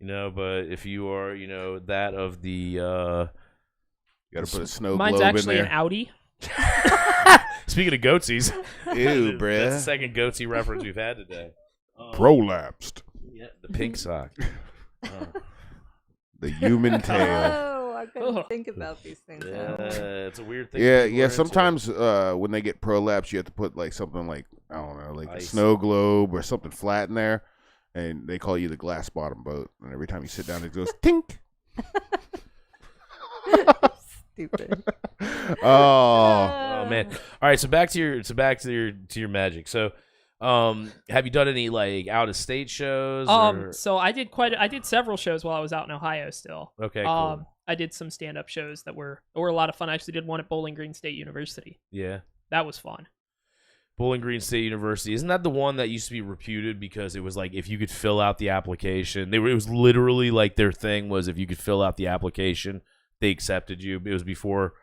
But if you are, that of the You gotta put a snow Mine's globe in actually there. an Audi. speaking of goatsies, Ew, that's bruh. the second goatsy reference we've had today. Prolapsed. Yeah, the pink sock. The human tail. Oh, I couldn't Ugh. think about these things. Yeah, now. it's a weird thing. Yeah, people are yeah. into. Sometimes when they get prolapse, you have to put like something like I don't know, like a Ice. snow globe or something flat in there, and they call you the glass bottom boat. And every time you sit down, it goes tink. Stupid. Oh, Oh man! All right, so back to your magic. So, have you done any like out of state shows? Or... So I did several shows while I was out in Ohio still. Okay, cool. I did some stand-up shows that were a lot of fun. I actually did one at Bowling Green State University. Yeah, That was fun. Bowling Green State University. Isn't that the one that used to be reputed because it was like if you could fill out the application, it was literally like their thing was if you could fill out the application, they accepted you. It was before,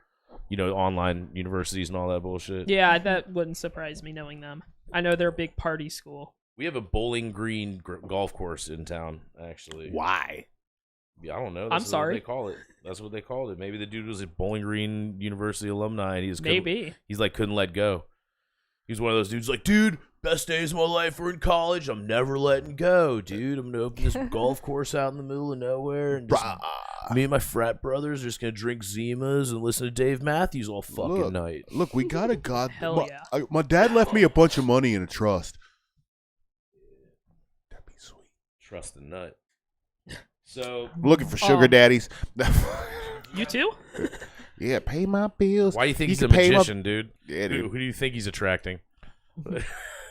online universities and all that bullshit. Yeah, that wouldn't surprise me knowing them. I know they're a big party school. We have a Bowling Green golf course in town, actually. why? Yeah, I don't know. I'm That's sorry. What they call it. That's what they called it. Maybe the dude was a Bowling Green University alumni. And he just Maybe. he's like couldn't let go. He was one of those dudes like, dude, best days of my life were in college. I'm never letting go, dude. I'm gonna open this golf course out in the middle of nowhere, and just, me and my frat brothers are just gonna drink Zimas and listen to Dave Matthews all fucking night. Look, we got a Hell yeah. my dad left me a bunch of money in a trust. That'd be sweet. Trust the nut. So I'm looking for sugar daddies. You too? Yeah, pay my bills. why do you think he's a can pay my- magician, dude? Yeah, Who dude. do you think he's attracting?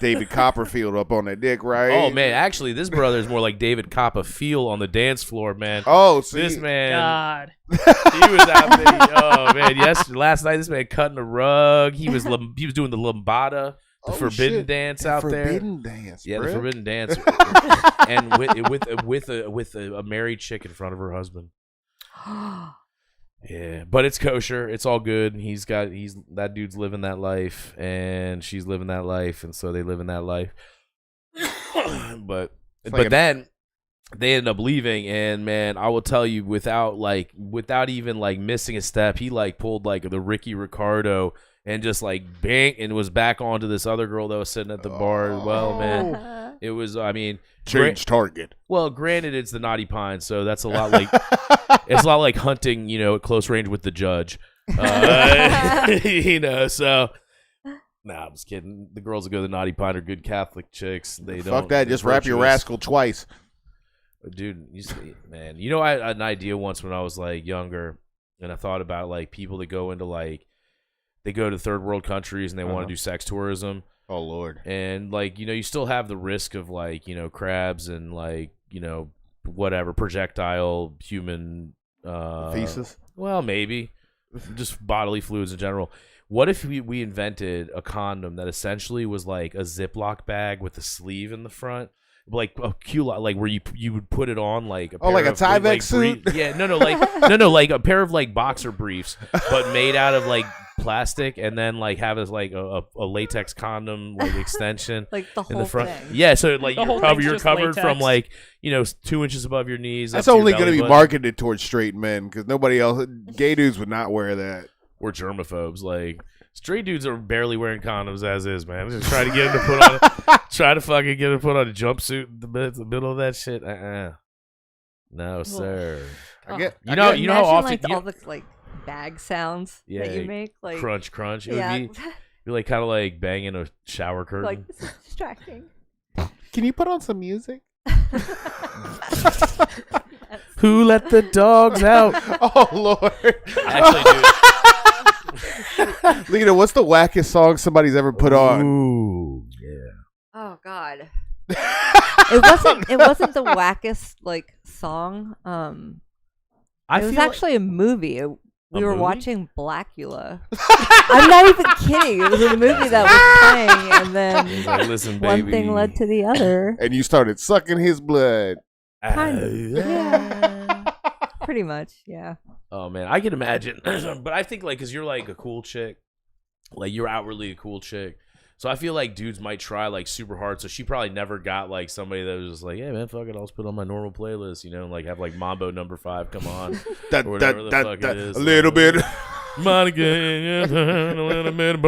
David Copperfield up on that dick, right? Oh man, actually, this brother is more like David Copperfield on the dance floor, man. Oh, see, This man, God. he was out there. Oh man, last night this man cutting a rug. He was doing the lambada, the Oh, forbidden shit. dance The out forbidden dance, there. Yeah, bruh. the forbidden dance, and with a married chick in front of her husband. Yeah, but it's kosher. It's all good. That dude's living that life, and she's living that life, and so they live in that life. but like then they end up leaving, and man, I will tell you, without even like missing a step, he like pulled like the Ricky Ricardo and just like bang, and was back onto this other girl that was sitting at the bar as well, man. It was, I mean, Change target. well, granted, it's the Naughty Pine, so that's a lot like it's a lot like hunting, at close range with the judge. So. Nah, I'm just kidding. The girls that go to the Naughty Pine are good Catholic chicks. They don't. Fuck that. they're Just wrap your virtuous. rascal twice. Dude, you see, man. I had an idea once when I was like younger, and I thought about like people that go into like they go to third world countries and they want to do sex tourism. Oh Lord. And like you still have the risk of like crabs and like whatever projectile human Feces. well, maybe just bodily fluids in general. What if we invented a condom that essentially was like a Ziploc bag with a sleeve in the front, like a culotte, like where you would put it on like a pair like a of, Tyvek like, suit? Yeah, no, like a pair of like boxer briefs, but made out of like plastic, and then like have as like a latex condom like extension Like the in whole the front. thing. Yeah, so like The whole you're thing's just covered from latex. like 2 inches above your knees. That's up to your only going to belly be button. marketed towards straight men because nobody else, gay dudes would not wear that. Or germaphobes. Like straight dudes are barely wearing condoms as is, man. Just try to get them to put on, try to fucking get them to put on a jumpsuit in the middle of that shit. No, sir. I get, You know how Imagine, often like you, all the like bag sounds that you make, like crunch. It yeah, would be like kind of like banging a shower curtain. like this is distracting. Can you put on some music? That's Who let the dogs out? Oh Lord. Actually, dude. Lena, what's the wackest song somebody's ever put on? Ooh, yeah. Oh God. It wasn't the wackest like song. I it was feel actually a movie. We were movie? watching Blackula. I'm not even kidding. It was a movie that was playing, and then He's like, listen, one baby. thing led to the other. And you started sucking his blood. Kind of. Yeah. Pretty much. Yeah. Oh man, I can imagine. But I think like, cause you're like a cool chick, like you're outwardly a cool chick. So I feel like dudes might try like super hard. So she probably never got like somebody that was just like, yeah, man, fuck it, I'll just put on my normal playlist, you know, and like have like Mambo number 5 come on, or whatever the fuck it is. A little bit. Monica, a little bit,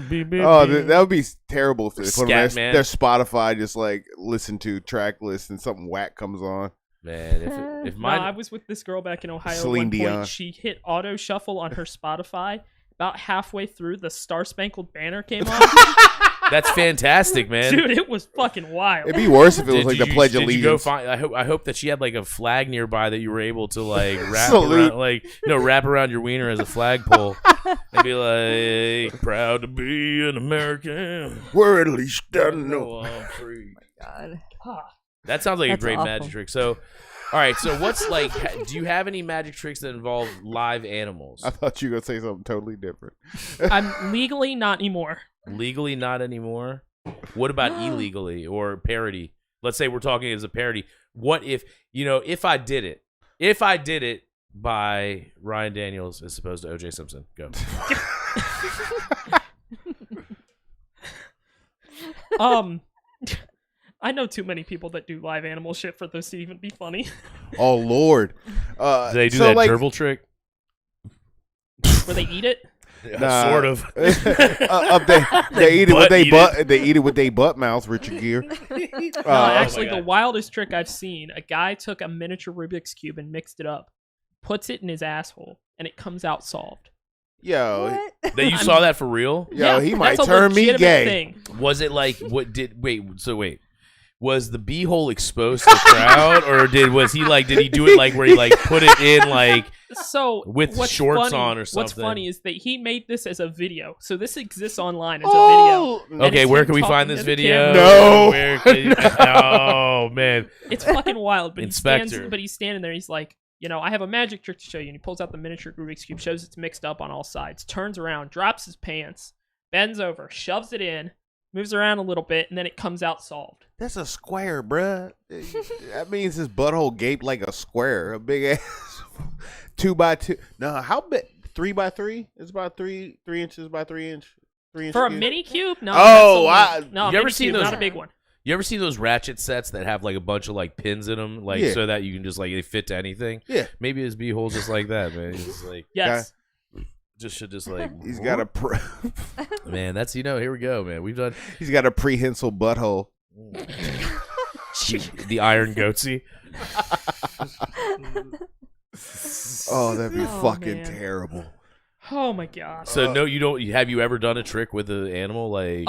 beep, beep, Oh, beep. that would be terrible if they put on Scat man. their Spotify, just like listen to track list and something whack comes on. Man, if No, mine, I was with this girl back in Ohio. Celine at one Dion. point, she hit auto shuffle on her Spotify. About halfway through, the Star Spangled Banner came on. that's fantastic, man. Dude, it was fucking wild. It'd be worse if it was Did like you- the Pledge of did you go Allegiance. find? I hope that she had like a flag nearby that you were able to like wrap Salute. around, like wrap around your wiener as a flagpole and be like, proud to be an American. We're at least done. No, I'm free. God. That sounds like That's a great awful. magic trick. So, all right. So, what's like? Do you have any magic tricks that involve live animals? I thought you were gonna say something totally different. I'm legally not anymore. Legally, not anymore. What about illegally or parody? Let's say we're talking as a parody. What if if I did it by Ryan Daniels as opposed to O.J. Simpson? Go. I know too many people that do live animal shit for this to even be funny. Oh Lord. Do they do so, that like, gerbil trick? Where they eat it. Nah. Sort of. They eat it with butt eat butt. They eat it with their butt mouth. Richard Gere. No, Oh my actually, the God. wildest trick I've seen, a guy took a miniature Rubik's Cube and mixed it up, puts it in his asshole, and it comes out solved. Yo, What? That you saw that for real? Yo, he might that's a turn me legitimate gay. Thing. Was it like what did wait? So wait. Was the beehole exposed to the crowd, or did he do it like where he like put it in like So with what's shorts funny, on or What's something? funny is that he made this as a video, so this exists online as Oh, a video. Okay, it's where him can we find talking this to the video? camera. No. Where can oh man. It's fucking wild. But Inspector. he's standing there. He's like, I have a magic trick to show you. And he pulls out the miniature Rubik's Cube, shows it's mixed up on all sides, turns around, drops his pants, bends over, shoves it in, moves around a little bit, and then it comes out solved. That's a square, bruh. That means his butthole gaped like a square, a big ass 2x2. No, how big? 3x3? It's about 3 inches by 3 inch. 3 inch For a cube. mini cube? No. Oh, that's only- no. You mini ever seen cube, those- Not a big one. You ever see those ratchet sets that have like a bunch of like pins in them, like Yeah. so that you can just like they fit to anything? Yeah. Maybe his beehole's just like that, man. He's just like Yes. just like He's got a man. That's here we go, man. We've done he's got a prehensile butthole. the iron goatsy. Oh, that'd be Oh, fucking man. terrible. Oh my god. So no, you don't. Have you ever done a trick with an animal like?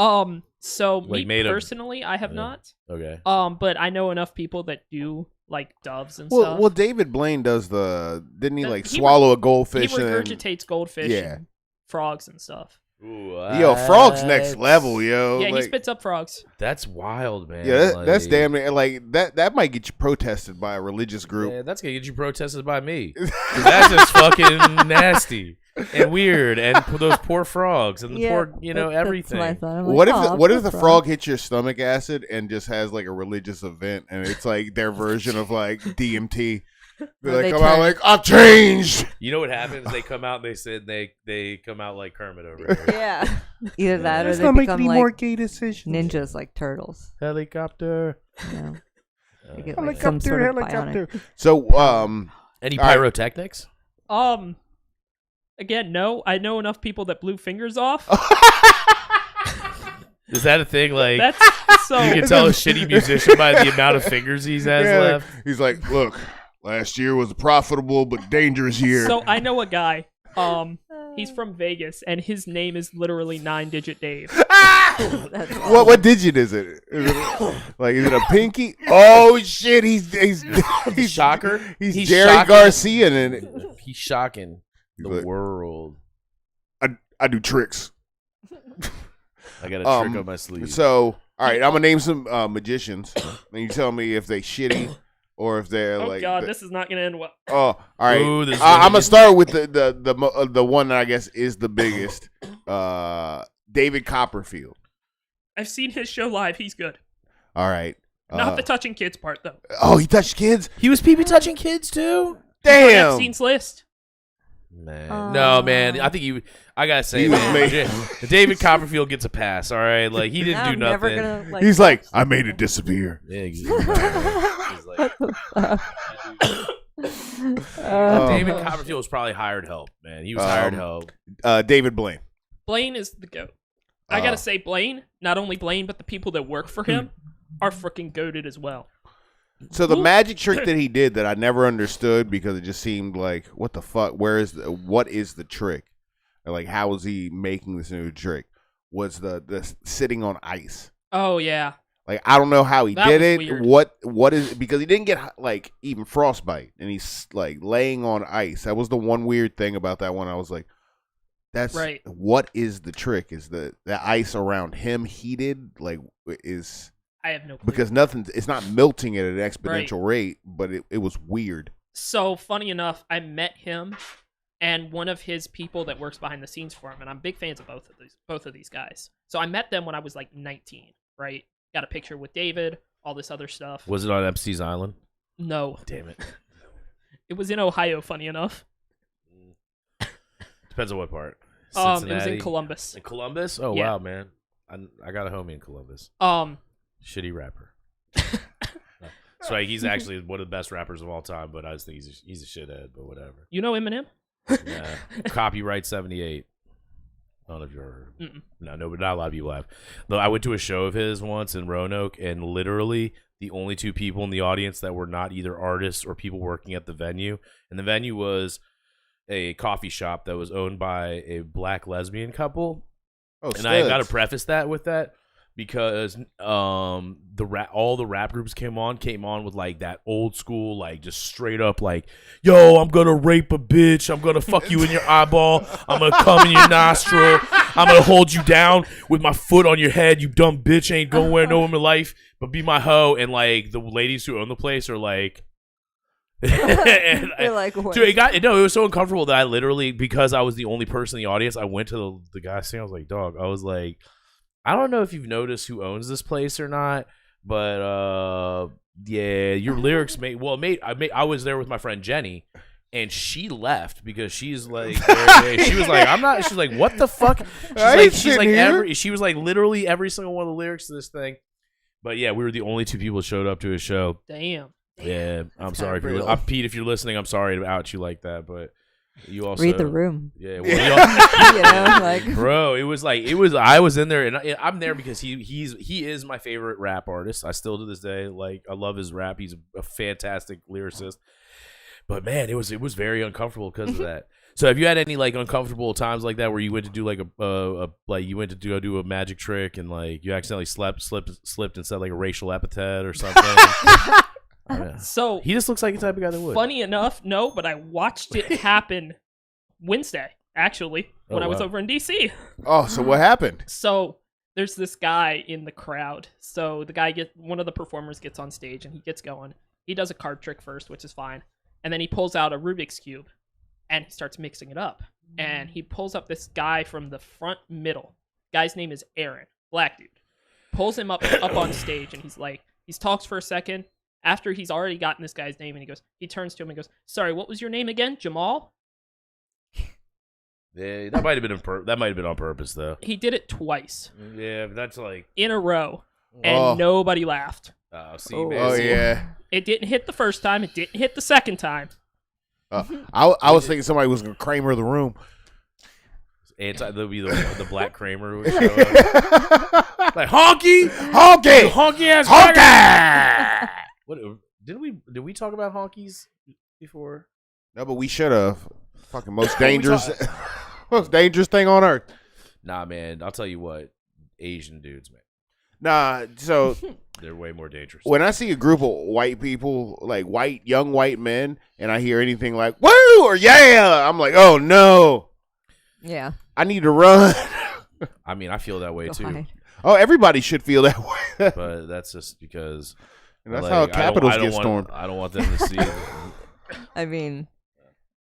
So Like me made a- personally, I have Yeah. not. Okay. But I know enough people that do like doves and stuff. Well, David Blaine does didn't he like He swallow a he goldfish and regurgitates goldfish Yeah. and frogs and stuff. Ooh, yo, frog's next level, yo. Yeah, he Like, spits up frogs. That's wild, man. yeah, that's Like, damn near like that might get you protested by a religious group. Yeah, that's gonna get you protested by me. 'Cause that's just fucking nasty and weird, and those poor frogs and the Yeah, poor, that's what I everything. thought. I'm like, What if "Aw, what if poor the frog hits your stomach acid and just has like a religious event and it's like their version of like DMT? They Or like they come out turn- like I've changed. You know what happens? They come out and they said they come out like Kermit over here. Yeah. Either that or Let's they not make become any like more gay decisions. ninjas, like turtles. Helicopter. You know? They get, like, Helicopter, some sort of helicopter. bionic. So Any All right. pyrotechnics? Again, no. I know enough people that blew fingers off. Is that a thing? Like That's so. you can tell a shitty musician by the amount of fingers he has yeah, like, left. he's like, look, last year was a profitable but dangerous year. So I know a guy. He's from Vegas, and his name is literally 9-digit Dave. That's What digit is it? Is it a pinky? Oh shit! He's Shocker. He's Jerry shocking. Garcia in it. He's shocking the Like, world. I do tricks. I got a trick on my sleeve. So, all right, I'm gonna name some magicians, and you tell me if they shitty or if they're Oh like. god, this is not gonna end well. Oh, all right. Ooh, this is I'm gonna gonna start with the one that I guess is the biggest. David Copperfield. I've seen his show live. He's good. All right. Not the touching kids part though. Oh, he touched kids. He was pee-pee touching kids too. Damn. Epstein's list. Man, no, man. I think I gotta say, He was man, made- David Copperfield gets a pass. All right, like he didn't do I'm never nothing. gonna, He's like, I made it disappear. Yeah, exactly. He's like, Oh. David Copperfield was probably hired help, man. He was hired help. David Blaine. Blaine is the goat. I gotta say, Blaine. Not only Blaine, but the people that work for him are freaking goated as well. So the Ooh. magic trick that he did that I never understood because it just seemed like, what the fuck? What is the trick? Or like, how is he making this new trick? Was the sitting on ice? Oh yeah. Like, I don't know how he That did was it. weird. What is, because he didn't get like even frostbite, and he's like laying on ice. That was the one weird thing about that one. I was like, that's Right. What is the trick? Is the ice around him heated? Like, is I have no clue. because it's not melting at an exponential rate, but it was weird. So funny enough, I met him and one of his people that works behind the scenes for him, and I'm big fans of both of these guys. So I met them when I was like 19, right? Got a picture with David, all this other stuff. Was it on Epstein's Island? No, Damn it. it was in Ohio. Funny enough, Depends on what part. it was Cincinnati? in Columbus. In Columbus? Oh Yeah. wow, man. I got a homie in Columbus. Shitty rapper. So like, he's actually one of the best rappers of all time, but I just think he's a shithead. But whatever. You know Eminem? Yeah. Copyright 78. I don't know if you ever heard of him. No, but not a lot of people have. Though I went to a show of his once in Roanoke, and literally the only two people in the audience that were not either artists or people working at the venue, and the venue was a coffee shop that was owned by a black lesbian couple. Oh, And I got to preface that with that because all the rap groups came on with like that old school, like just straight up like, yo, I'm gonna rape a bitch, I'm gonna fuck you in your eyeball, I'm gonna come in your nostril, I'm gonna hold you down with my foot on your head, you dumb bitch, ain't going nowhere no in my life but be my hoe. And like the ladies who own the place are like and You're like, what? dude, it was so uncomfortable that I literally, because I was the only person in the audience, I went to the guy's thing. I was like, dog, I was like, I don't know if you've noticed who owns this place or not, but yeah, your lyrics I was there with my friend Jenny, and she left because she's like, she was like, I'm not. She's like, what the fuck? She was like, literally every single one of the lyrics to this thing. But yeah, we were the only two people that showed up to his show. Damn. Yeah, I'm sorry if brutal. you're Pete, if you're listening, I'm sorry to out you like that, but you also Read the room. Yeah, well, You know, like bro, it was I was in there, and I'm there because he is my favorite rap artist. I still to this day, like, I love his rap. He's a fantastic lyricist. But man, it was very uncomfortable because of that. So have you had any like uncomfortable times like that where you went to do like you went to do a magic trick and like you accidentally slipped and said like a racial epithet or something? Yeah. So He just looks like the type of guy that would. funny enough, no, but I watched it happen Wednesday, actually, when Oh, I was wow. over in DC. Oh, so what happened? So there's this guy in the crowd. So the guy one of the performers gets on stage and he gets going. He does a card trick first, which is fine. And then he pulls out a Rubik's Cube and he starts mixing it up. And he pulls up this guy from the front middle. Guy's name is Aaron, black dude. Pulls him up on stage and he talks for a second. After he's already gotten this guy's name, and he turns to him and goes, "Sorry, what was your name again? Jamal?" Yeah, that might have been on purpose though. He did it twice Yeah, but that's like, in a row, and Oh. nobody laughed. see, Oh. man. Oh see, yeah. It didn't hit the first time. It didn't hit the second time. I was thinking somebody was gonna Kramer the room. There'll be the black Kramer who would show up. Like honky, Honky, honky ass honky. What did we talk about honkies before? No, but we should have. Fucking most We dangerous thing on earth. Nah, man, I'll tell you what. Asian dudes, man. Nah, so They're way more dangerous. when I see a group of white people, like young white men, and I hear anything like "woo" or "yeah," I'm like, "Oh no, Yeah. I need to run." I mean, I feel that way Go too, hide. Oh, everybody should feel that way. but that's just because And that's like, how I don't- capitals I don't get want- stormed. I don't want them to see it. I mean,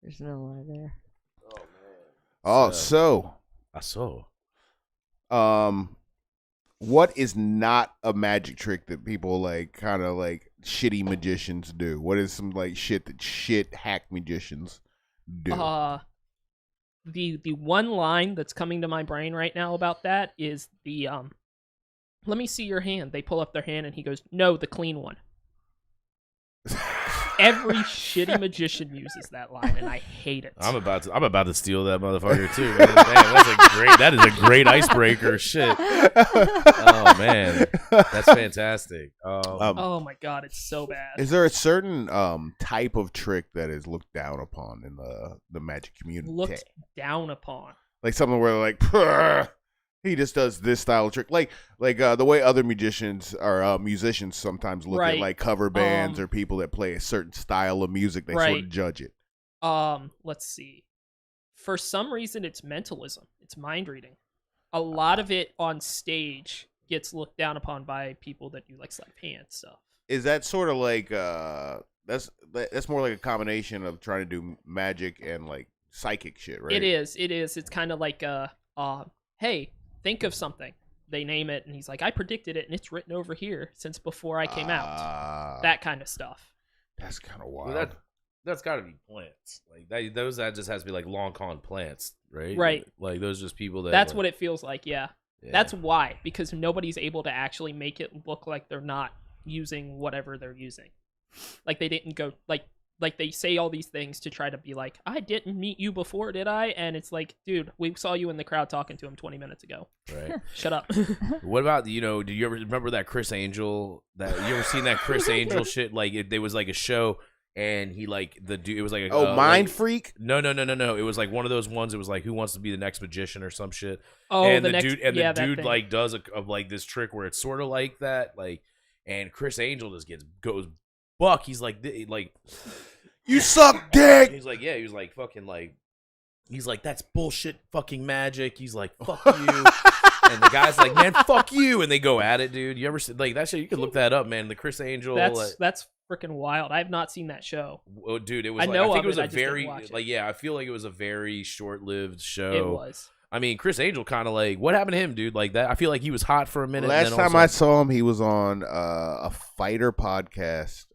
there's no lie there. Oh, so I saw. what is not a magic trick that people like kind of like shitty magicians do? What is some like shit that hack magicians do? The one line that's coming to my brain right now about that is the let me see your hand. They pull up their hand and he goes, "No, the clean one." Every shitty magician uses that line, and I hate it. I'm about to steal that motherfucker too. Man. That is a great icebreaker. Shit. Oh man, that's fantastic. Oh my god, it's so bad. Is there a certain type of trick that is looked down upon in the magic community? Looked down upon. Like something where they're like, "Purr, he just does this style of trick, like the way other magicians or musicians sometimes look at like cover bands or people that play a certain style of music. They sort of judge it. Let's see. For some reason, it's mentalism. It's mind reading. A lot of it on stage gets looked down upon by people that do like sleight of hand stuff. Is that sort of like that's more like a combination of trying to do magic and like psychic shit, right? It is. It's kind of like hey, think of something. They name it, and he's like, I predicted it, and it's written over here since before I came out. That kind of stuff. That's kind of wild. Well, that's got to be plants. Like that just has to be like long con plants, right? Right. Like those just people that. That's like, what it feels like. Yeah. That's why, because nobody's able to actually make it look like they're not using whatever they're using. Like they didn't go like they say all these things to try to be like, I didn't meet you before, did I? And it's like, dude, we saw you in the crowd talking to him 20 minutes ago. Right. Shut up. What about, do you ever remember that Chris Angel? You ever seen that Chris Angel shit? Like there was like a show, and he like the dude. It was like a Mind like, Freak. No. It was like one of those ones. It was like, who wants to be the next magician or some shit. Oh, and the dude thing. like does like this trick where it's sort of like that, like, and Chris Angel just goes buck. He's like You suck dick. He's like, yeah, he was like fucking like, he's like, that's bullshit fucking magic. He's like, fuck you. And the guy's like, man, fuck you. And they go at it, dude. You ever see like that shit? You can look that up, man. The Chris Angel. That's freaking wild. I have not seen that show. Oh, dude, it was. I know think of it was it, a I just didn't very watch it. like, yeah. I feel like it was a very short-lived show. It was. I mean, Chris Angel kind of like, what happened to him, dude? Like that. I feel like he was hot for a minute. Last and then time also, I saw him, he was on a fighter podcast.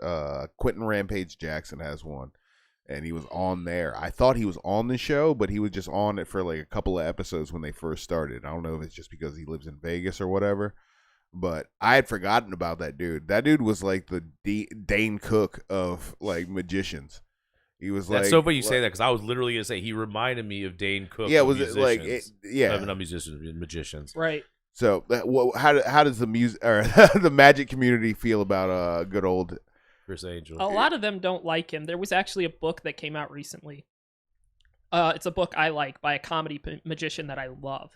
Quentin Rampage Jackson has one, and he was on there. I thought he was on the show, but he was just on it for like a couple of episodes when they first started. I don't know if it's just because he lives in Vegas or whatever, but I had forgotten about that dude. That dude was like the Dane Cook of like magicians. He was that's like, so funny you say that, because I was literally gonna say he reminded me of Dane Cook. Yeah, of was it like musicians. Not musicians, magicians. Right. So how does the music or the magic community feel about good old Chris Angel? A lot of them don't like him. There was actually a book that came out recently. It's a book I like by a comedy magician that I love.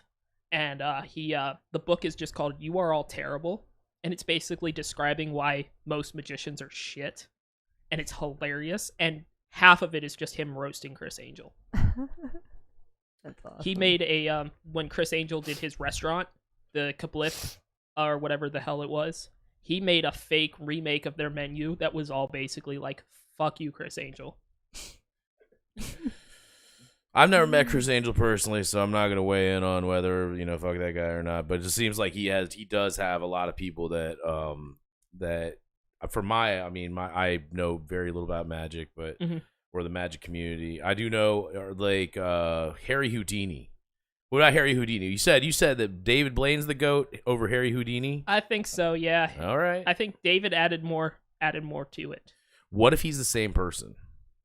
And the book is just called You Are All Terrible. And it's basically describing why most magicians are shit. And it's hilarious. And half of it is just him roasting Chris Angel. That's awesome. He made a, when Chris Angel did his restaurant, the Kablif, or whatever the hell it was, he made a fake remake of their menu that was all basically like, fuck you, Chris Angel. I've never met Chris Angel personally, so I'm not gonna weigh in on whether fuck that guy or not. But it just seems like he does have a lot of people that that I know very little about magic, but or the magic community. I do know like Harry Houdini. What about Harry Houdini? You said that David Blaine's the GOAT over Harry Houdini? I think so, yeah. All right. I think David added more to it. What if he's the same person?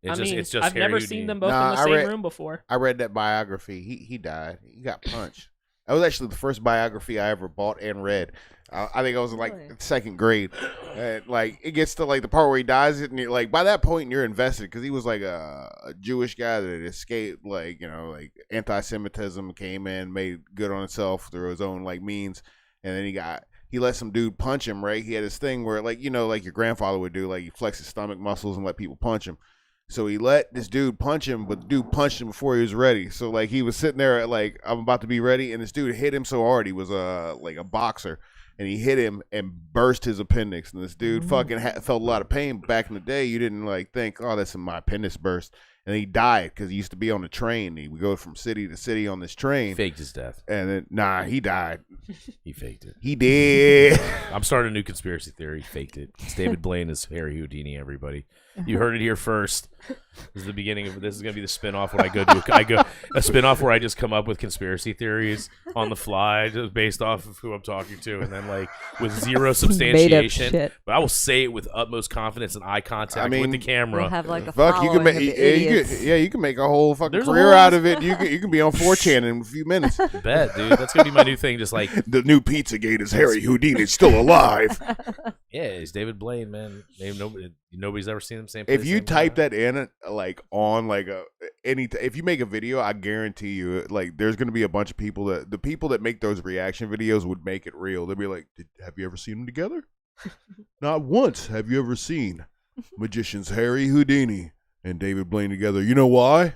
It's just I've Harry never Houdini. seen them both in the same room before. I read that biography. He died. He got punched. That was actually the first biography I ever bought and read. I think I was in like second grade. And like it gets to like the part where he dies, and you're, like by that point you're invested because he was like a Jewish guy that escaped like like anti-Semitism, came in, made good on himself through his own like means, and then he let some dude punch him, right? He had this thing where, like, you know, like your grandfather would do, like you flex his stomach muscles and let people punch him. So he let this dude punch him, but the dude punched him before he was ready. So, like, he was sitting there like, I'm about to be ready, and this dude hit him so hard. He was like a boxer, and he hit him and burst his appendix. And this dude fucking felt a lot of pain. Back in the day, you didn't like think, oh, that's my appendix burst. And he died because he used to be on the train. He would go from city to city on this train. Faked his death. And then, he died. He faked it. He did. I'm starting a new conspiracy theory. Faked it. It's David Blaine is Harry Houdini, everybody. You heard it here first. This is the beginning of this is gonna be the spinoff when I go a spinoff where I just come up with conspiracy theories on the fly, just based off of who I'm talking to, and then like with zero substantiation. Shit. But I will say it with utmost confidence and eye contact with the camera. We'll have like a Fuck, you can make you can make a whole fucking career out of it. You can be on 4chan in a few minutes. Bet, dude. That's gonna be my new thing. Just like the new Pizzagate is Harry Houdini's still alive. Yeah, it's David Blaine, man. Nobody's ever seen him. If you type that in, like on like if you make a video, I guarantee you, like there's gonna be a bunch of people that the people that make those reaction videos would make it real. They'd be like, "Have you ever seen them together? Not once. Have you ever seen magicians Harry Houdini and David Blaine together? You know why?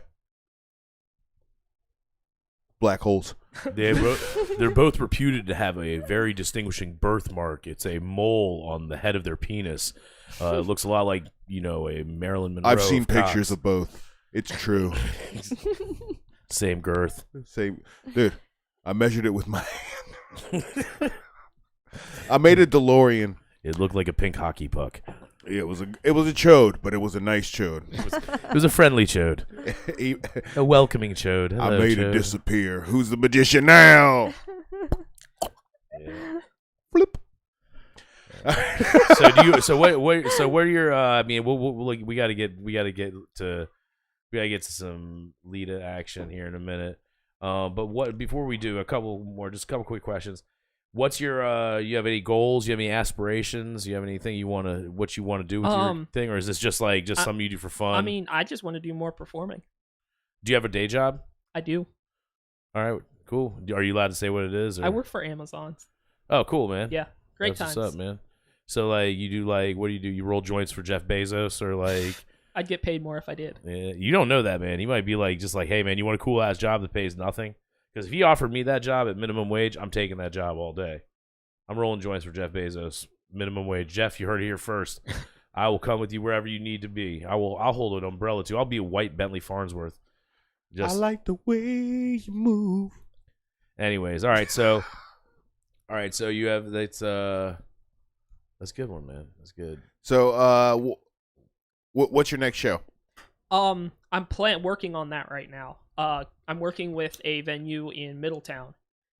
Black holes." They're both reputed to have a very distinguishing birthmark. It's a mole on the head of their penis. It looks a lot like, a Marilyn Monroe. I've seen pictures of both. It's true. Same girth. Same. Dude, I measured it with my hand. I made a DeLorean. It looked like a pink hockey puck. It was a chode, but it was a nice chode. It was a friendly chode. A welcoming chode. Hello, I made chode. it disappear. Who's the magician now? Yeah. Flip. So what are your we got to get to some lead action here in a minute. But before we do, a couple quick questions. What's your you have any goals? You have any aspirations? You have anything what you want to do with your thing, or is this just something you do for fun? I mean, I just want to do more performing. Do you have a day job? I do. All right, cool. Are you allowed to say what it is? Or? I work for Amazon. Oh, cool, man. Yeah, great times. What's up, man? So you do what do? You roll joints for Jeff Bezos or I'd get paid more if I did. Yeah, you don't know that, man. He might be hey, man, you want a cool ass job that pays nothing? Because if he offered me that job at minimum wage, I'm taking that job all day. I'm rolling joints for Jeff Bezos, minimum wage. Jeff, you heard it here first. I will come with you wherever you need to be. I'll hold an umbrella too. I'll be a white Bentley Farnsworth. I like the way you move. Anyways, all right. So you have that's a good one, man. That's good. So what's your next show? I'm working on that right now. I'm working with a venue in Middletown,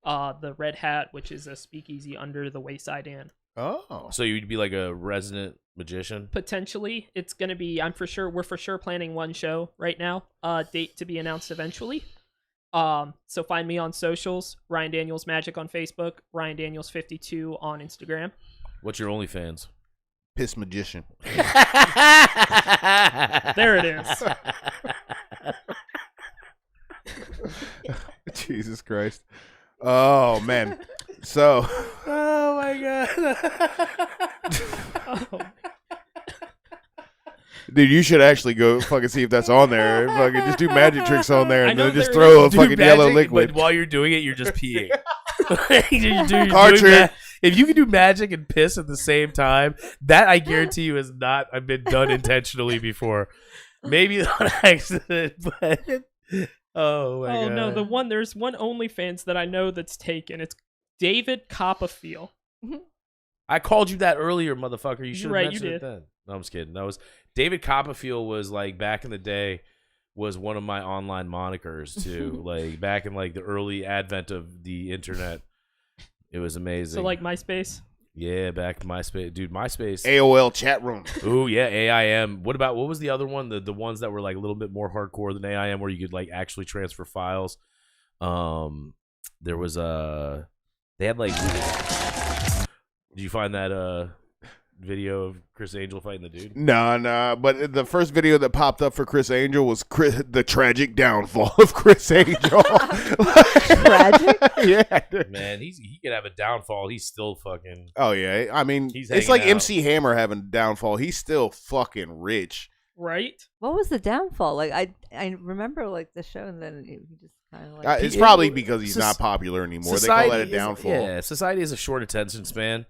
the Red Hat, which is a speakeasy under the Wayside Inn. Oh, so you'd be like a resident magician? Potentially, it's gonna be. We're for sure planning one show right now. Date to be announced eventually. So find me on socials: Ryan Daniels Magic on Facebook, Ryan Daniels 52 on Instagram. What's your OnlyFans? Piss Magician. There it is. Jesus Christ. Oh, man. So. Oh, my God. Oh. Dude, you should actually go fucking see if that's on there. Fucking just do magic tricks on there and then just there throw a Do fucking magic, yellow liquid. But while you're doing it, you're just peeing. If you can do magic and piss at the same time, that I guarantee you has not been done intentionally before. Maybe on accident, but oh my God. No, there's one OnlyFans that I know that's taken. It's David Copperfield. I called you that earlier, motherfucker. You should have mentioned you it then. No, I'm just kidding. That was David Copperfield was back in the day was one of my online monikers too. Back in the early advent of the internet. It was amazing. So MySpace? Yeah, back in MySpace. Dude, MySpace. AOL chat room. Ooh, yeah, AIM. What was the other one? The ones that were a little bit more hardcore than AIM where you could actually transfer files. There was they had did you find that video of Chris Angel fighting the dude? Nah. But the first video that popped up for Chris Angel was the tragic downfall of Chris Angel. Tragic? Yeah. Man, he could have a downfall. He's still fucking. Oh yeah. I mean, He's it's hanging like out. MC Hammer having a downfall. He's still fucking rich. Right? What was the downfall? Like I remember like the show, and then he just kind of like It's probably because he's not popular anymore. They call that a is- downfall. Yeah, society has a short attention span.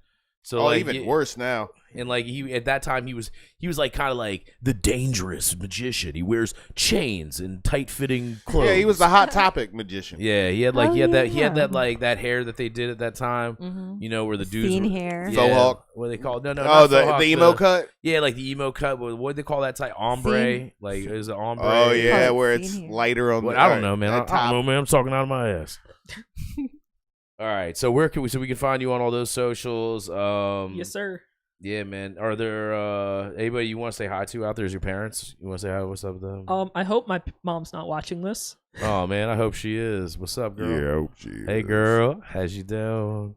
So Oh, like, even worse now. And like he at that time he was like kind of like the dangerous magician. He wears chains and tight fitting clothes. Yeah, he was the hot topic magician. Yeah, he had like Oh, he had yeah. that like that hair that they did at that time. Mhm. You know where the dudes Fiend were, hair. Yeah, Faux hawk. What do they call it? No, Oh, not the faux hawk, emo cut. Yeah, like the emo cut. What do they call that type? Ombre. Fiend. Like is it ombre? Oh yeah, Oh, where fiend it's hair. lighter on What, the. I don't know, man. I that don't top. know, man. I'm talking out of my ass. All right, so where can we find you on all those socials? Yes, sir. Yeah, man. Are there anybody you want to say hi to out there? Is your parents? You want to say hi? What's up with them? I hope my mom's not watching this. Oh man, I hope she is. What's up, girl? Yeah, oh, geez. Hey, girl. How's you doing?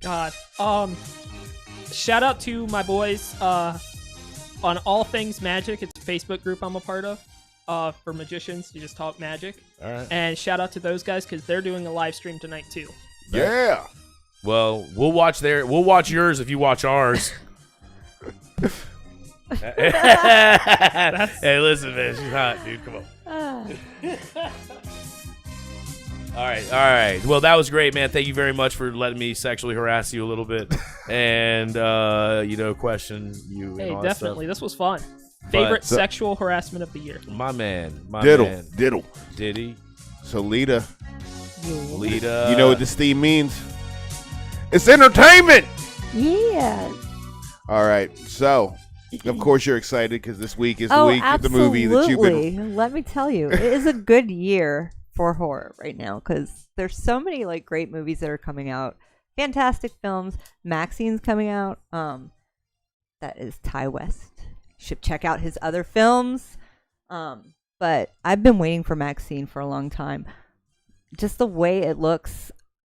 God. Shout out to my boys on All Things Magic. It's a Facebook group I'm a part of for magicians. You just talk magic. All right. And shout out to those guys because they're doing a live stream tonight too. Yeah. Well, we'll watch yours if you watch ours. Hey, listen, man. She's hot, dude. Come on. Ah. All right. Well, that was great, man. Thank you very much for letting me sexually harass you a little bit and question you. Hey, and all that definitely. stuff. This was fun. Favorite So- sexual harassment of the year. My man. Diddle. Diddy. So Lita, Lita. you know what this theme means? It's entertainment. Yes. All right. So, of course, you're excited because this week is the Oh, week of the absolutely. movie that you've been. Let me tell you, it is a good year for horror right now because there's so many like great movies that are coming out. Fantastic films. Maxine's coming out. That is Ty West. You should check out his other films. But I've been waiting for Maxine for a long time. Just the way it looks,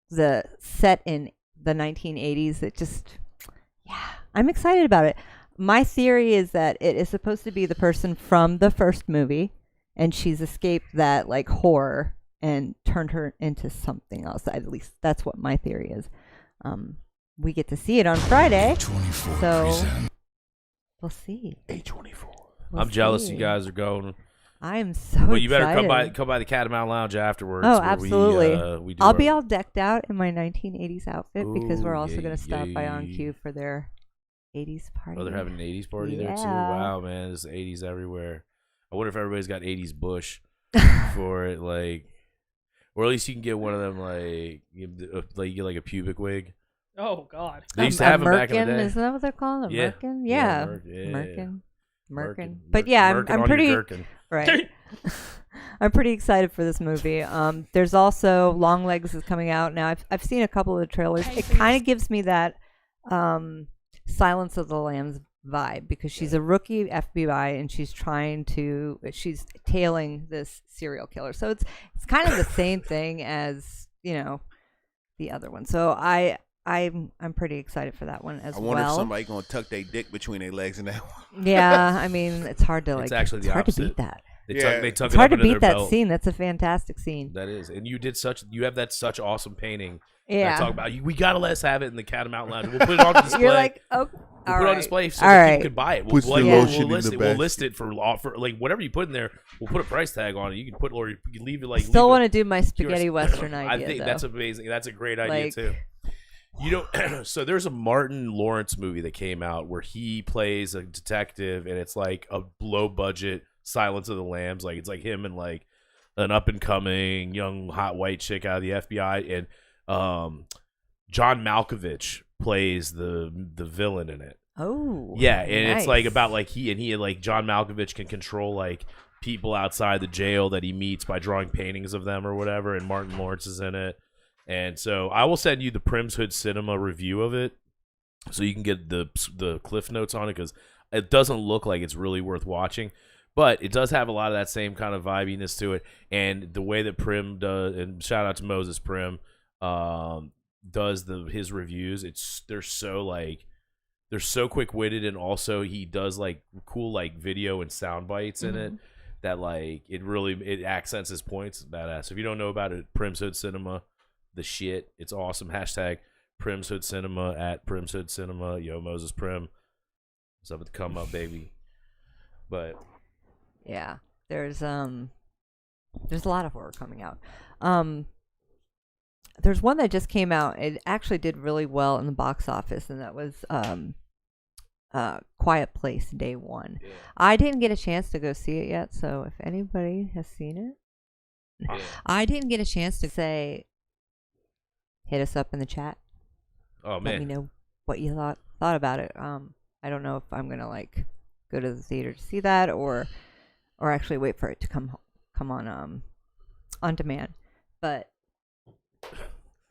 the set in the 1980s, I'm excited about it. My theory is that it is supposed to be the person from the first movie, and she's escaped that like horror and turned her into something else. At least that's what my theory is. We get to see it on Friday, so we'll see. A24. I'm jealous see. you guys are going. I am so. Well, you better excited. come by the Catamount Lounge afterwards. Oh, where absolutely. We do I'll our- be all decked out in my 1980s outfit because we're Ooh, also yeah, going to stop by on yeah. cue for their 80s party. Oh, they're having an 80s party there too. Yeah. Wow, man, there's 80s everywhere. I wonder if everybody's got 80s bush for it, like, or at least you can get one of them, like you get like a pubic wig. Oh God. They used to have them back in the day. Isn't that what they're called? A Yeah. merkin? Yeah, Yeah. merkin. Merkin. But yeah, Merkin I'm on your pretty gherkin. right. I'm pretty excited for this movie. There's also Longlegs is coming out now. I've seen a couple of the trailers. It kind of gives me that Silence of the Lambs vibe because she's a rookie FBI and she's tailing this serial killer. So it's kind of the same thing as the other one. So I'm pretty excited for that one as I well. wonder if somebody gonna tuck their dick between their legs in that one. Yeah, I mean it's hard to It's actually the hard to opposite. beat that. They Yeah. tuck It's it hard up to into beat their that belt. scene. That's a fantastic scene. That is, and you have that such awesome painting. Yeah. I talk about we gotta let us have it in the Catamount Lounge. We'll put it on display. You're like, oh, We'll all put it on right. display so All that right. people can buy it. Puts We'll, the like, lotion we'll in list the it. We'll basket. list it for like whatever you put in there. We'll put a price tag on it. You can put or you can leave it like. Still want leave to do my spaghetti it. western idea. I think though. that's amazing. That's a great idea Like- too. So there's a Martin Lawrence movie that came out where he plays a detective, and it's like a low budget Silence of the Lambs. Like it's like him and like an up and coming young hot white chick out of the FBI, and John Malkovich plays the villain in it. Oh, Yeah, and it's like nice. about like he like John Malkovich can control like people outside the jail that he meets by drawing paintings of them or whatever, and Martin Lawrence is in it. And so I will send you the Prim's Hood Cinema review of it, so you can get the cliff notes on it because it doesn't look like it's really worth watching, but it does have a lot of that same kind of vibiness to it. And the way that Prim does, and shout out to Moses Prim, does his reviews. They're so like they're so quick-witted, and also he does like cool like video and sound bites in it that like it accents his points. Badass. If you don't know about it, Prim's Hood Cinema, the shit. It's awesome. Hashtag Prim's Hood Cinema at Prim's Hood Cinema. Yo, Moses Prim. What's up with the come up, baby? But yeah, there's a lot of horror coming out. There's one that just came out. It actually did really well in the box office, and that was Quiet Place Day 1. yeah. I didn't get a chance to go see it yet, so if anybody has seen it, Yeah. I didn't get a chance to say, hit us up in the chat. Oh Let man, me know what you thought about it. I don't know if I'm gonna like go to the theater to see that or actually wait for it to come on demand. But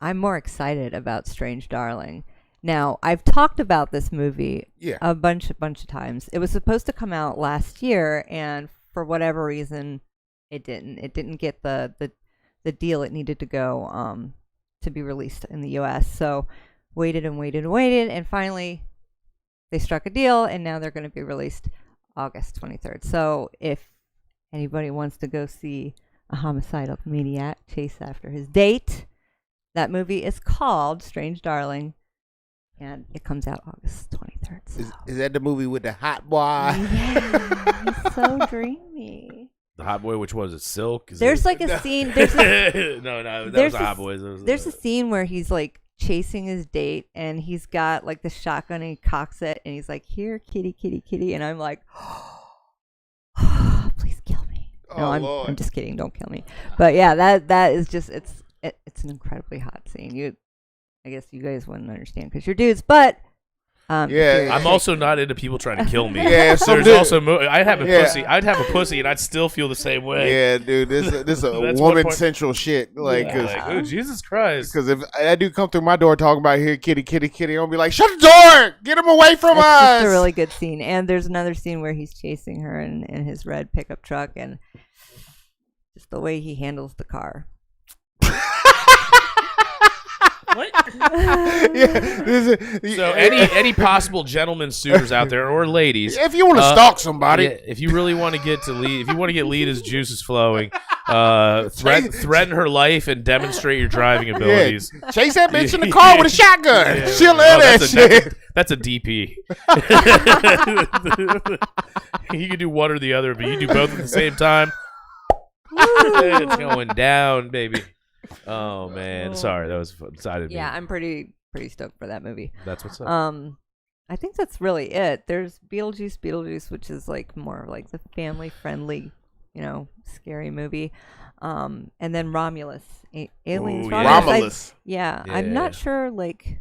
I'm more excited about Strange Darling. Now, I've talked about this movie a bunch of times. It was supposed to come out last year, and for whatever reason, it didn't. It didn't get the deal it needed to go to be released in the U.S. So waited and waited and waited, and finally they struck a deal, and now they're going to be released August 23rd. So if anybody wants to go see a homicidal maniac chase after his date, that movie is called Strange Darling, and it comes out August 23rd. So. Is that the movie with the hot boy? Yeah, he's so dreamy. the Hot Boy. Which was it? Silk? There's like a scene. There's no, that there's was a Hot Boy. There's a scene where he's like chasing his date, and he's got like the shotgun and he cocks it, and he's like, "Here, kitty, kitty, kitty," and I'm like, "Please kill me." No, I'm just kidding. Don't kill me. But yeah, that is just it's an incredibly hot scene. I guess you guys wouldn't understand because you're dudes, but Yeah. I'm also not into people trying to kill me. Yeah, There's dude. also I'd have a pussy. I'd have a pussy, and I'd still feel the same way. Yeah, dude, this is a That's one woman point. central shit. Like, Yeah, like, oh, Jesus Christ. because if that dude come through my door talking about here, kitty, kitty, kitty, I'll be like, shut the door, get him away from it's us. just a really good scene. And there's another scene where he's chasing her in his red pickup truck, and just the way he handles the car. What? So any possible gentlemen suitors out there or ladies, if you want to stalk somebody, yeah, if you really want to get to lead, if you want to get Lita's juices flowing, threaten her life and demonstrate your driving abilities. chase that bitch in the car with a shotgun. Yeah. She'll let that shit. That's a DP. You can do one or the other, but you do both at the same time. It's going down, baby. Oh man, sorry, that was excited. Yeah, I'm pretty stoked for that movie. That's what's up. I think that's really it. There's Beetlejuice, which is like more like the family friendly, scary movie. And then Romulus, Aliens. Ooh, Romulus. Romulus. I'm Yeah. not sure. Like,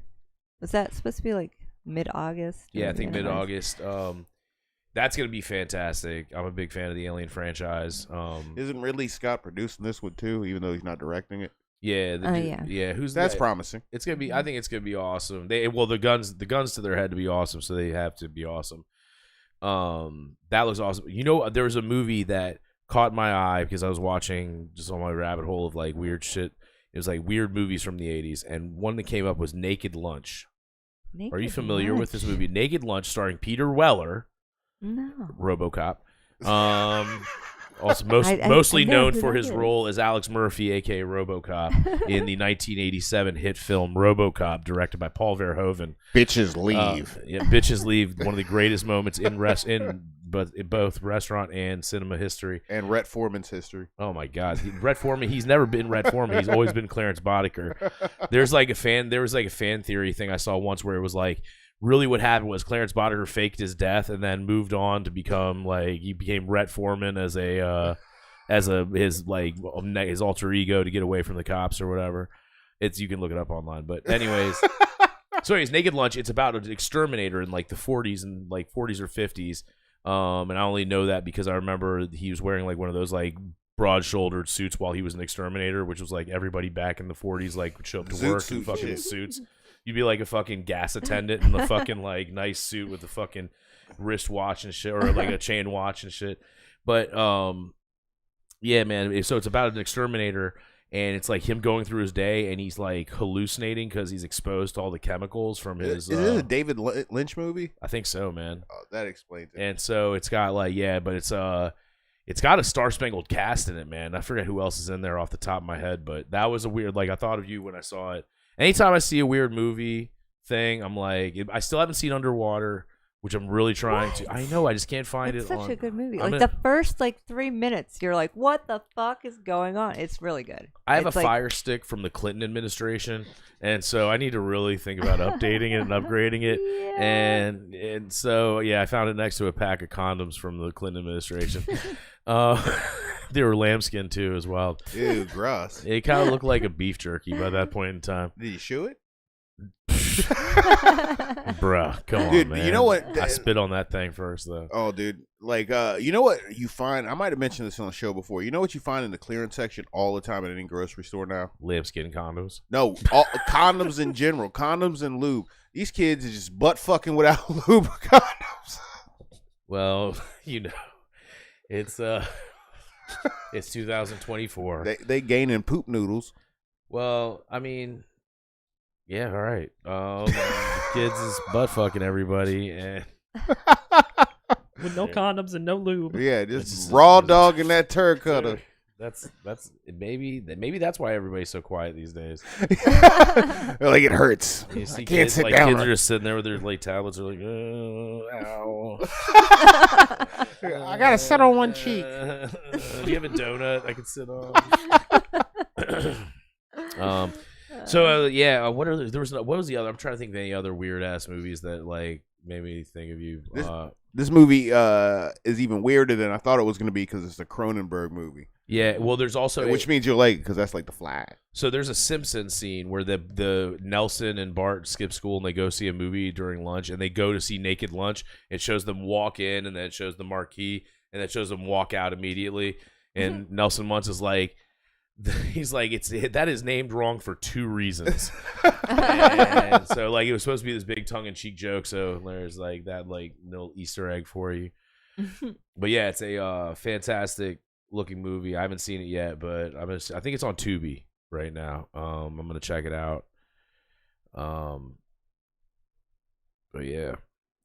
was that supposed to be like mid-August? Yeah, I or think the end of mid-August. That's gonna be fantastic. I'm a big fan of the Alien franchise. Isn't Ridley Scott producing this one too, even though he's not directing it? Yeah, yeah. Who's That's that? promising. It's gonna be. I think it's gonna be awesome. The guns to their head to be awesome, so they have to be awesome. That looks awesome. There was a movie that caught my eye because I was watching just on my rabbit hole of like weird shit. It was like weird movies from the 80s, and one that came up was Naked Lunch. Are you familiar with this movie? Naked Lunch, starring Peter Weller, No. RoboCop. Also, I mostly know known who for that his is. role as Alex Murphy, aka RoboCop, in the 1987 hit film RoboCop, directed by Paul Verhoeven. Bitches leave. Bitches Leave. One of the greatest moments in both restaurant and cinema history. And Rhett Foreman's history. Oh my God, Rhett Foreman. He's never been Rhett Foreman. He's always been Clarence Boddicker. There was like a fan theory thing I saw once where it was like, really what happened was Clarence Boddicker faked his death and then moved on to become he became Rhett Foreman as his alter ego to get away from the cops or whatever. You can look it up online, but anyways. So anyways, Naked Lunch, it's about an exterminator in like the 40s and like 40s or 50s. And I only know that because I remember he was wearing like one of those like broad-shouldered suits while he was an exterminator, which was like everybody back in the 40s like would show up to Zoot work suit in fucking shit. suits. You'd be like a fucking gas attendant in the fucking like nice suit with the fucking wristwatch and shit, or like a chain watch and shit. But yeah, man. So it's about an exterminator, and it's like him going through his day, and he's like hallucinating because he's exposed to all the chemicals from his. Is this a David Lynch movie? I think so, man. Oh, that explains it. And so it's got like but it's got a Star Spangled Cast in it, man. I forget who else is in there off the top of my head, but that was a weird. Like I thought of you when I saw it. Anytime I see a weird movie thing, I'm like, I still haven't seen Underwater, which I'm really trying to. I know, I just can't find It's it. such a good movie. I'm Like the first 3 minutes, you're like, "What the fuck is going on?" It's really good. I have It's a Fire Stick from the Clinton administration, and so I need to really think about updating it and upgrading it. Yeah. And so I found it next to a pack of condoms from the Clinton administration. They were lambskin too, as well. Ew, gross. It kind of looked like a beef jerky by that point in time. Did you shoe it? Bruh, come Dude, on, man. you know what? I spit on that thing first, though. Oh, dude. Like, you know what you find? I might have mentioned this on the show before. You know what you find in the clearance section all the time at any grocery store now? Lambskin condoms. No, condoms in general. Condoms and lube. These kids are just butt fucking without lube or condoms. Well, it's 2024. They gaining poop noodles. Well, I mean, yeah, all right. The kids is butt fucking everybody, and With no condoms and no lube. Yeah, just raw dog in that turd cutter. that's maybe that's why everybody's so quiet these days. Like it hurts. You see I can't kids, sit like down. kids are just sitting there with their like tablets. They're like, ow. I gotta sit on one cheek. Do you have a donut I can sit on? What was the other? I'm trying to think of any other weird ass movies that like made me think of you. This movie is even weirder than I thought it was going to be because it's a Cronenberg movie. Yeah, well, there's also Which means you're late because that's like The Fly. So there's a Simpsons scene where the Nelson and Bart skip school and they go see a movie during lunch, and they go to see Naked Lunch. It shows them walk in, and then it shows the marquee, and it shows them walk out immediately. And Nelson Muntz is like, he's like, that is named wrong for 2 reasons. And so like it was supposed to be this big tongue-in-cheek joke, so there's like that like little Easter egg for you. But yeah, it's a fantastic looking movie. I haven't seen it yet, but I think it's on Tubi right now. I'm gonna check it out. But yeah,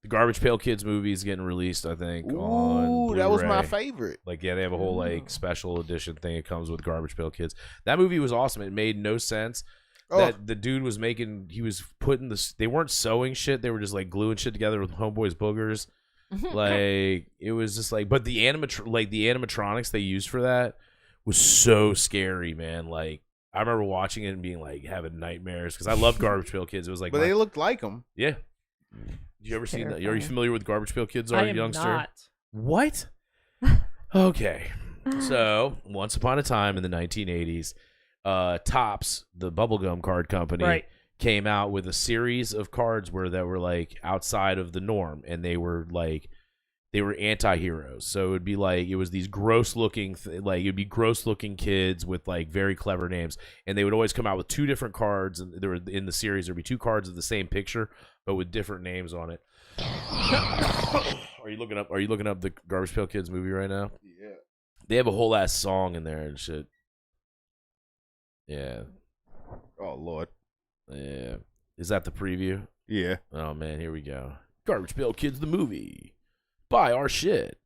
the Garbage Pail Kids movie is getting released, I think. Ooh, that was my favorite. Like, yeah, they have a whole like special edition thing. It comes with Garbage Pail Kids. That movie was awesome. It made no sense. That the dude was making, he was putting this. They weren't sewing shit. They were just like gluing shit together with Homeboy's boogers. Like it was just like, but the animatronics they used for that was so scary, man. Like I remember watching it and being like having nightmares because I love Garbage Pail Kids. It was like, but they looked like them. Yeah. Did you ever see that? Are you familiar with Garbage Pail Kids? Are you youngster? Not. What? Okay. So once upon a time in the 1980s, Topps, the bubblegum card company, came out with a series of cards that were like outside of the norm, and they were anti-heroes. So it would be like, it was these gross looking it'd be gross looking kids with like very clever names, and they would always come out with 2 different cards, and there were in the series there'd be 2 cards of the same picture but with different names on it. Are you looking up the Garbage Pail Kids movie right now? Yeah. They have a whole ass song in there and shit. Yeah. Oh Lord. Yeah. Is that the preview? Yeah. Oh man, here we go. Garbage Pail Kids the movie. Buy our shit.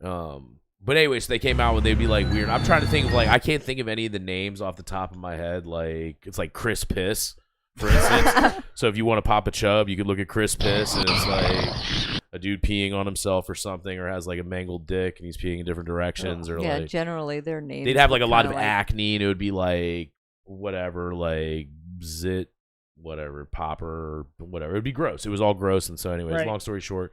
But anyway, so they came out and they'd be like weird. I'm trying to think of like, I can't think of any of the names off the top of my head. Like it's like Chris Piss, for instance. So if you want to pop a chub, you could look at Chris Piss, and it's like a dude peeing on himself or something, or has like a mangled dick and he's peeing in different directions, or yeah, like generally their names. they'd have like a lot of acne, and it would be like whatever, like Zit, whatever, Popper, or whatever. It would be gross. It was all gross. And so anyways, long story short,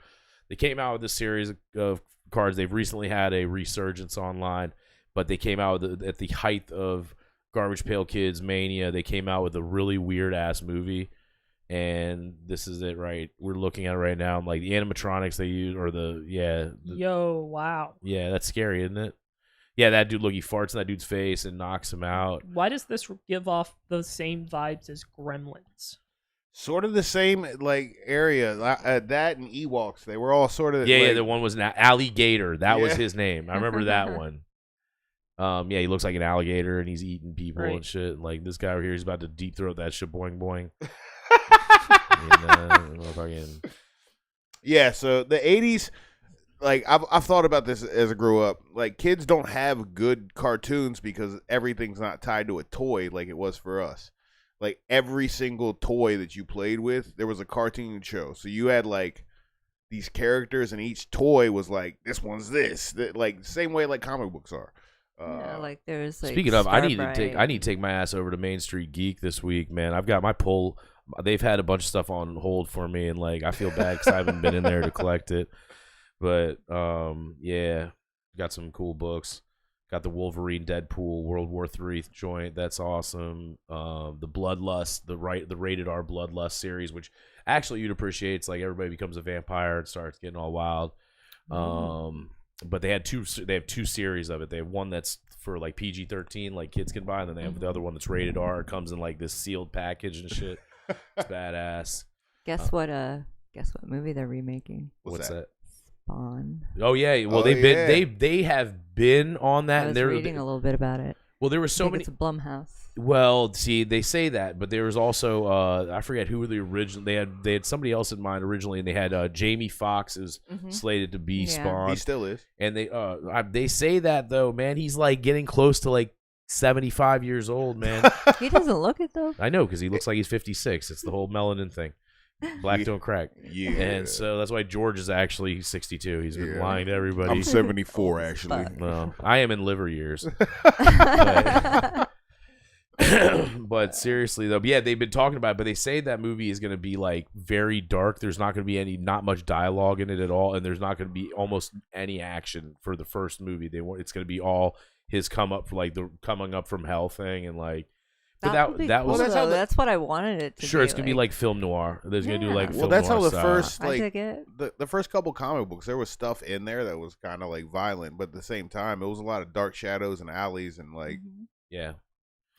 they came out with this series of cards. They've recently had a resurgence online, but they came out with at the height of Garbage Pail Kids mania. They came out with a really weird ass movie, and this is it. Right, we're looking at it right now. Like the animatronics they use, or yo, wow, yeah, that's scary, isn't it? Yeah, that dude, look, he farts in that dude's face and knocks him out. Why does this give off the same vibes as Gremlins? Sort of the same like area. That and Ewoks, they were all sort of yeah. The one was an alligator. That was his name. I remember that one. Yeah, he looks like an alligator and he's eating people Right. and shit. Like this guy over here, he's about to deep throat that shit, boing boing. Fucking Yeah, so the 80s, like I've thought about this as I grew up. Like kids don't have good cartoons because everything's not tied to a toy like it was for us. Like every single toy that you played with, there was a cartoon show. So you had like these characters, and each toy was like, this one's this, like the same way like comic books are. Yeah, like there's like. Speaking of, I need to Starbright. take my ass over to Main Street Geek this week, man. I've got my pull. They've had a bunch of stuff on hold for me, and like I feel bad because I haven't been in there to collect it. But yeah, got some cool books. Got the Wolverine, Deadpool, World War III joint. That's awesome. The Bloodlust, the rated R Bloodlust series, which actually you'd appreciate. It's like everybody becomes a vampire and starts getting all wild. But they have two series of it. They have one that's for like PG-13, like kids can buy, and then they have the other one that's rated R. It comes in like this sealed package and shit. It's badass. Guess what movie they're remaking? What's that? Spawn. Oh yeah, well they have been on that, I was and they're reading a little bit about it. well there were so many. It's a Blumhouse. Well, see, they say that, but there was also I forget who the original. They had somebody else in mind originally, and they had Jamie Foxx is slated to be Yeah. Spawn. He still is. And they say that though, man, he's like getting close to like 75 years old, man. He doesn't look it though. I know because he looks like he's 56. It's the whole melanin thing. Black don't crack. Yeah. And so that's why George is actually 62. He's been lying to everybody. I'm 74 actually. Well, I am in liver years. But, but seriously though, yeah, they've been talking about it, but they say that movie is going to be like very dark. There's not going to be not much dialogue in it at all, and there's not going to be almost any action for the first movie. It's going to be all his coming up from hell thing, and like That was that's what I wanted it to sure be. it's gonna be like film noir. There's gonna do like Yeah. film Well, that's noir how the style. first I like dig it. the first couple comic books, there was stuff in there that was kind of like violent, but at the same time, it was a lot of dark shadows and alleys and like. Yeah,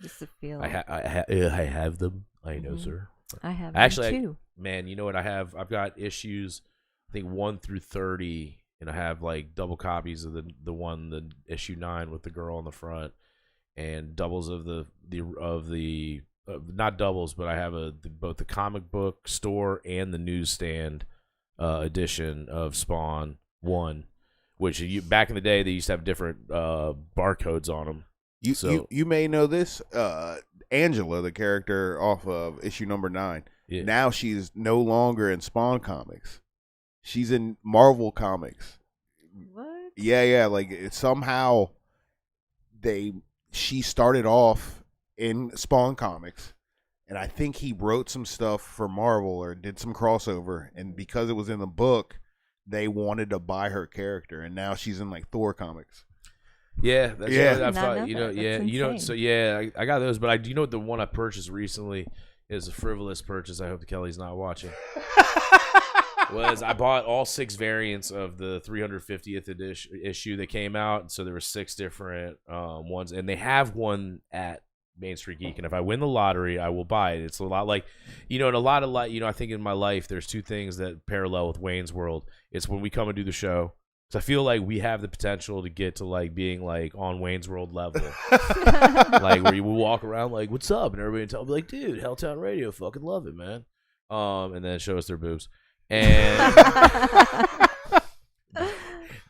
Just to feel. I have them. I know, sir. I have Actually, them too. Man, you know what I have? I've got issues, I think 1 through 30, and I have like double copies of the issue 9 with the girl on the front, and doubles of the not doubles, but I have both the comic book store and the newsstand edition of Spawn 1, which back in the day they used to have different barcodes on them. You may know this, Angela, the character off of issue number 9. Yeah. Now she's no longer in Spawn comics. She's in Marvel comics. What? Yeah, like somehow she started off in Spawn comics, and I think he wrote some stuff for Marvel or did some crossover, and because it was in the book, they wanted to buy her character, and now she's in like Thor comics. Yeah, that's Yeah. what I Not thought. know You know, that. yeah, That's you know. insane. So yeah, I got those, but I do know the one I purchased recently is a frivolous purchase. I hope Kelly's not watching. I bought all 6 variants of the 350th issue that came out, so there were 6 different ones, and they have one at Main Street Geek, and if I win the lottery, I will buy it. It's a lot like, and a lot of I think in my life there's 2 things that parallel with Wayne's World. It's when we come and do the show. So I feel like we have the potential to get to like being like on Wayne's World level, like where you will walk around like, "What's up?" and everybody tell me like, "Dude, Helltown Radio, fucking love it, man." And then show us their boobs, and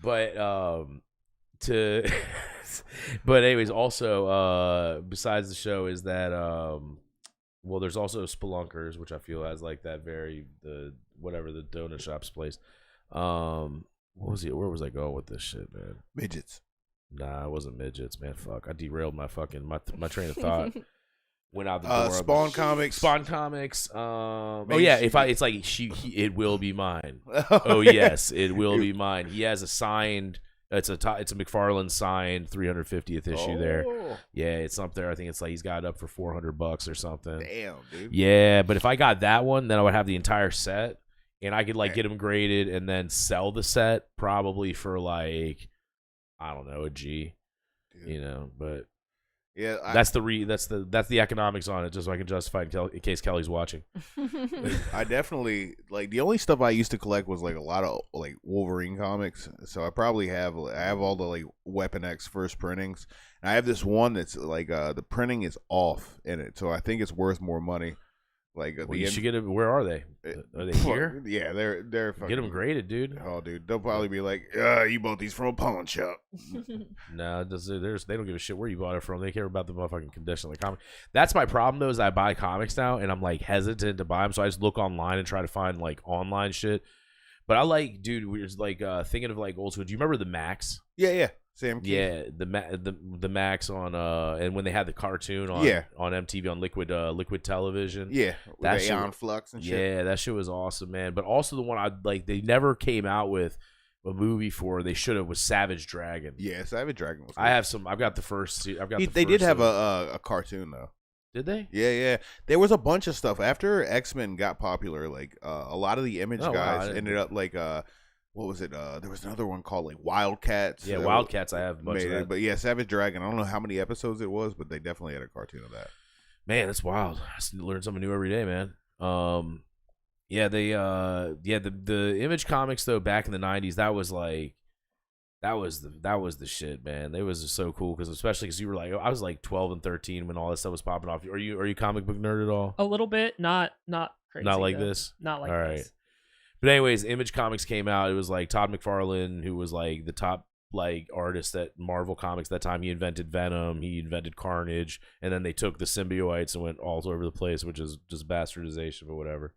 but but anyways, also besides the show is that well, there's also Spelunkers, which I feel has like that the donut shop's place. What was it? Where was I going with this shit, man? Midgets. Nah, it wasn't midgets, man. Fuck, I derailed my fucking my train of thought. Went out the door. Spawn comics. Spawn comics. Oh Main yeah, Street. it's like it will be mine. Oh yes, it will be mine. He has a signed. It's a McFarlane signed 350th issue there. Yeah, it's up there. I think it's like he's got it up for $400 or something. Damn, dude. Yeah, but if I got that one, then I would have the entire set. And I could like get them graded and then sell the set probably for like, I don't know, a G, Dude. but Yeah, That's the economics on it, just so I can justify in case Kelly's watching. I definitely like the only stuff I used to collect was like a lot of like Wolverine comics. So I probably have all the like Weapon X first printings. And I have this one that's like the printing is off in it, so I think it's worth more money. Like Well, you should get it. Where are they? Are they here? Yeah, they're fucking, Get them graded, dude. Oh, dude, they'll probably be like, you bought these from a pawn shop. No, they don't give a shit where you bought it from. They care about the motherfucking condition of the comic. That's my problem, though, is I buy comics now, and I'm, like, hesitant to buy them, so I just look online and try to find, like, online shit. But I like, dude, we're just, like, thinking of, like, old school. Do you remember the Max? Yeah. Sam Keith. Yeah, the Max on, and when they had the cartoon on MTV on Liquid Television. Yeah, that shit, Aeon Flux and shit. Yeah, that shit was awesome, man. But also the one I like, they never came out with a movie for. They should have, was Savage Dragon. Yeah, Savage Dragon was. I've got the first. They did have a cartoon though. Did they? Yeah. There was a bunch of stuff after X-Men got popular. Like a lot of the Image guys ended up like what was it? There was another one called like Wildcats. Yeah, Wildcats. I have much of that. But yeah, Savage Dragon. I don't know how many episodes it was, but they definitely had a cartoon of that. Man, that's wild. I learn something new every day, man. Yeah, the Image comics though back in the '90s, that was the shit, man. They was just so cool because especially because you were like, I was like 12 and 13 when all this stuff was popping off. Are you a comic book nerd at all? A little bit, not crazy. Not like though. this. Not like all this. Right. But anyways, Image Comics came out. It was like Todd McFarlane, who was like the top like artist at Marvel Comics that time. He invented Venom, he invented Carnage, and then they took the symbiotes and went all over the place, which is just bastardization, but whatever.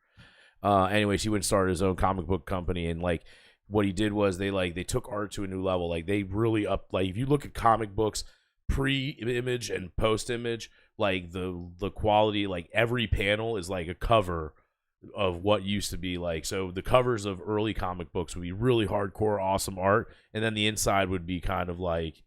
Anyways, he went and started his own comic book company, and like what he did was they took art to a new level. Like they really up, like if you look at comic books pre-Image and post-Image, like the quality, like every panel is like a cover of what used to be like. So the covers of early comic books would be really hardcore, awesome art, and then the inside would be kind of like,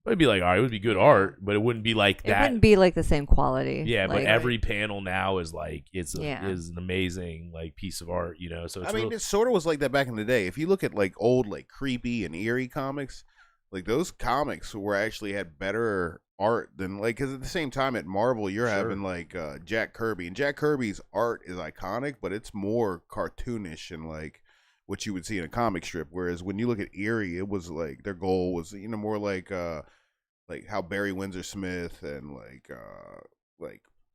it'd be like, all right, it would be good art, but it wouldn't be like that. It wouldn't be like the same quality. Yeah, like, but every panel now is like is an amazing like piece of art, you know. So it's it sort of was like that back in the day. If you look at like old like creepy and eerie comics, like those comics were actually had better art than like, because at the same time at Marvel you're having like Jack Kirby, and Jack Kirby's art is iconic, but it's more cartoonish and like what you would see in a comic strip. Whereas when you look at Eerie, it was like their goal was more like how Barry Windsor Smith and like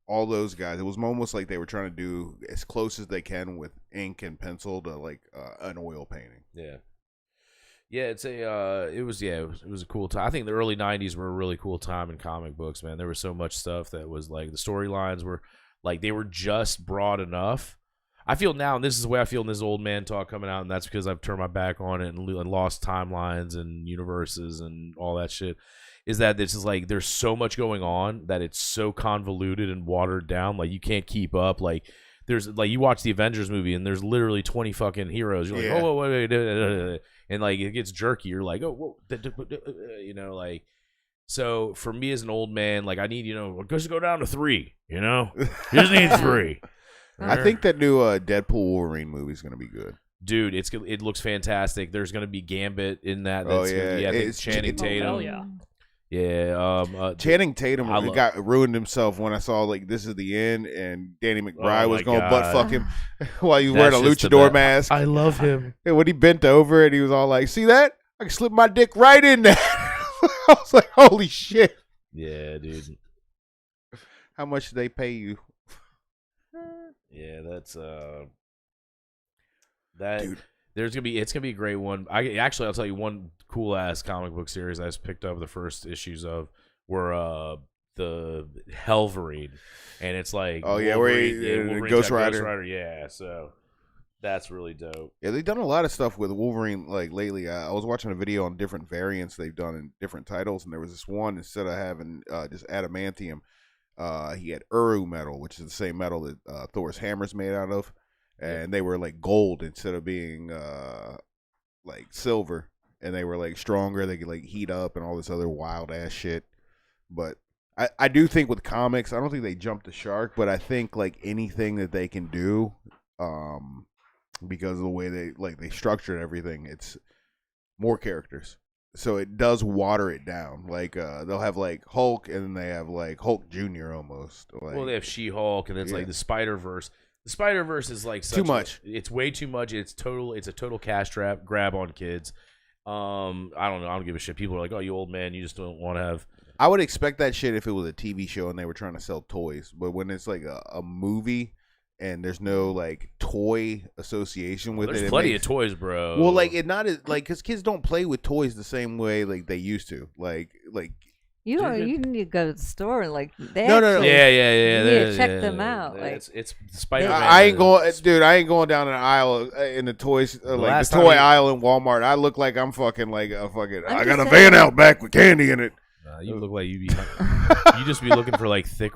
all those guys. It was almost like they were trying to do as close as they can with ink and pencil to like an oil painting. Yeah. Yeah, it was a cool time. I think the early '90s were a really cool time in comic books, man. There was so much stuff that was like the storylines were like they were just broad enough. I feel now, and this is the way I feel in this old man talk coming out, and that's because I've turned my back on it and lost timelines and universes and all that shit. Is that this is like there's so much going on that it's so convoluted and watered down, like you can't keep up. Like there's like you watch the Avengers movie and there's literally 20 fucking heroes. You're like, oh wait, and like it gets jerky. You're like, oh, whoa, like. So for me as an old man, like I need just go down to 3. You just need 3. I think that new Deadpool Wolverine movie is gonna be good. Dude, it looks fantastic. There's gonna be Gambit in that. It's Channing Tatum. Oh yeah. Yeah, Channing Tatum ruined himself when I saw like This Is the End and Danny McBride was going butt fuck him while you wearing a luchador mask. I love him. And when he bent over and he was all like, "See that? I can slip my dick right in there." I was like, "Holy shit!" Yeah, dude. How much did they pay you? Yeah, that's that. Dude. It's gonna be a great one. I'll tell you one cool ass comic book series I just picked up the first issues of were the Hellverine, and it's like where Ghost Rider. Yeah, so that's really dope. Yeah, they've done a lot of stuff with Wolverine like lately. I was watching a video on different variants they've done in different titles, and there was this one, instead of having just adamantium, he had Uru metal, which is the same metal that Thor's hammer's made out of. And they were like gold instead of being like silver, and they were like stronger. They could like heat up and all this other wild ass shit. But I do think with comics, I don't think they jumped the shark, but I think like anything that they can do, because of the way they structured everything, it's more characters. so it does water it down. Like they'll have like Hulk, and then they have like Hulk Jr. almost. Like, Well, they have She-Hulk, and it's like the Spider-Verse. The Spider-Verse is like too much. It's way too much. It's a total cash grab on kids. I don't know. I don't give a shit. People are like, "Oh, you old man, you just don't want to have." I would expect that shit if it was a TV show and they were trying to sell toys. But when it's like a movie and there's no like toy association with There's it, plenty of toys, bro. Well, like it not as like because kids don't play with toys the same way like they used to. Like You need to go to the store. Like they No. actually- yeah. You need to check them out. Like It's Spider-Man. I ain't going, dude. I ain't going down an aisle in the toys, like last the toy time aisle in Walmart. I look like I'm fucking like a fucking. I'm I just got a saying. van out back with candy in it. You look like you just be looking for like thick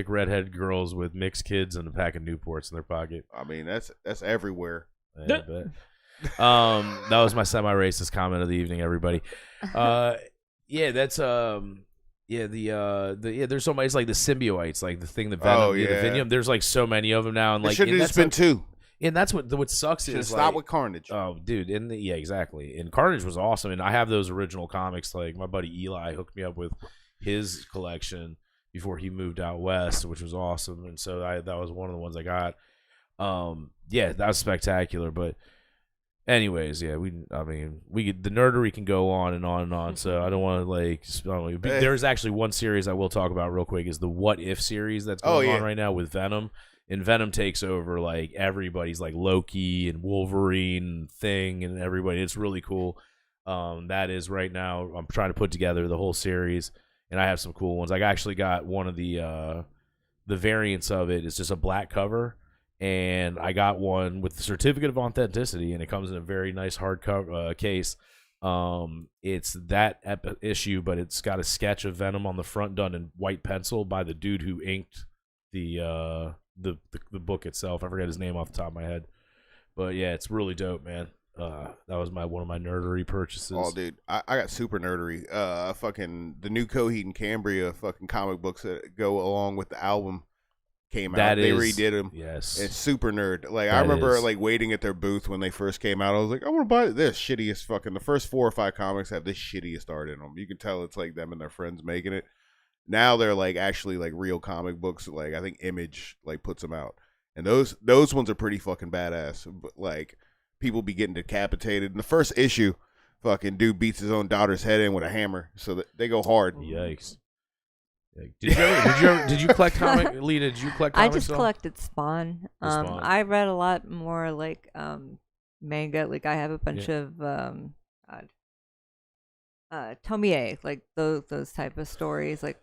redhead girls with mixed kids and a pack of Newports in their pocket. I mean, that's everywhere. Yeah, I bet. That was my semi-racist comment of the evening, everybody. Yeah, that's there's so many. It's like the symbiotes, like the thing, the Venom, Oh, the yeah. Venom. There's like so many of them now, and There like should have and just that's been two. and that's what sucks Should have is stopped like, with Carnage. oh, dude, yeah, exactly. And Carnage was awesome, and I have those original comics. Like my buddy Eli hooked me up with his collection before he moved out west, which was awesome. And so that was one of the ones I got. Yeah, that was spectacular. But anyways, yeah, the nerdery can go on and on and on. So I don't want to there's actually one series I will talk about real quick is the What If series that's going on right now with Venom. And Venom takes over like everybody's like Loki and Wolverine and Thing and everybody. It's really cool. That is right now. I'm trying to put together the whole series, and I have some cool ones. I actually got one of the variants of it. It's just a black cover, and I got one with the certificate of authenticity, and it comes in a very nice hardcover case. It's that issue, but it's got a sketch of Venom on the front done in white pencil by the dude who inked the book itself. I forget his name off the top of my head, but yeah, it's really dope, man. That was one of my nerdery purchases. Oh, dude, I got super nerdery. Fucking the new Coheed and Cambria fucking comic books that go along with the album came out. They redid them. Yes, It's super nerd. Like I remember like waiting at their booth when they first came out. I was like, I want to buy this shittiest fucking. The first 4 or 5 comics have this shittiest art in them. You can tell it's like them and their friends making it. Now they're like actually like real comic books. Like I think Image like puts them out, and those ones are pretty fucking badass. But like people be getting decapitated. In the first issue, fucking dude beats his own daughter's head in with a hammer, so that they go hard. Yikes! Did you collect comic? Lita, did you collect I comics? just at all? collected Spawn. Spawn. I read a lot more like manga. Like I have a bunch of Tomie, like those type of stories. Like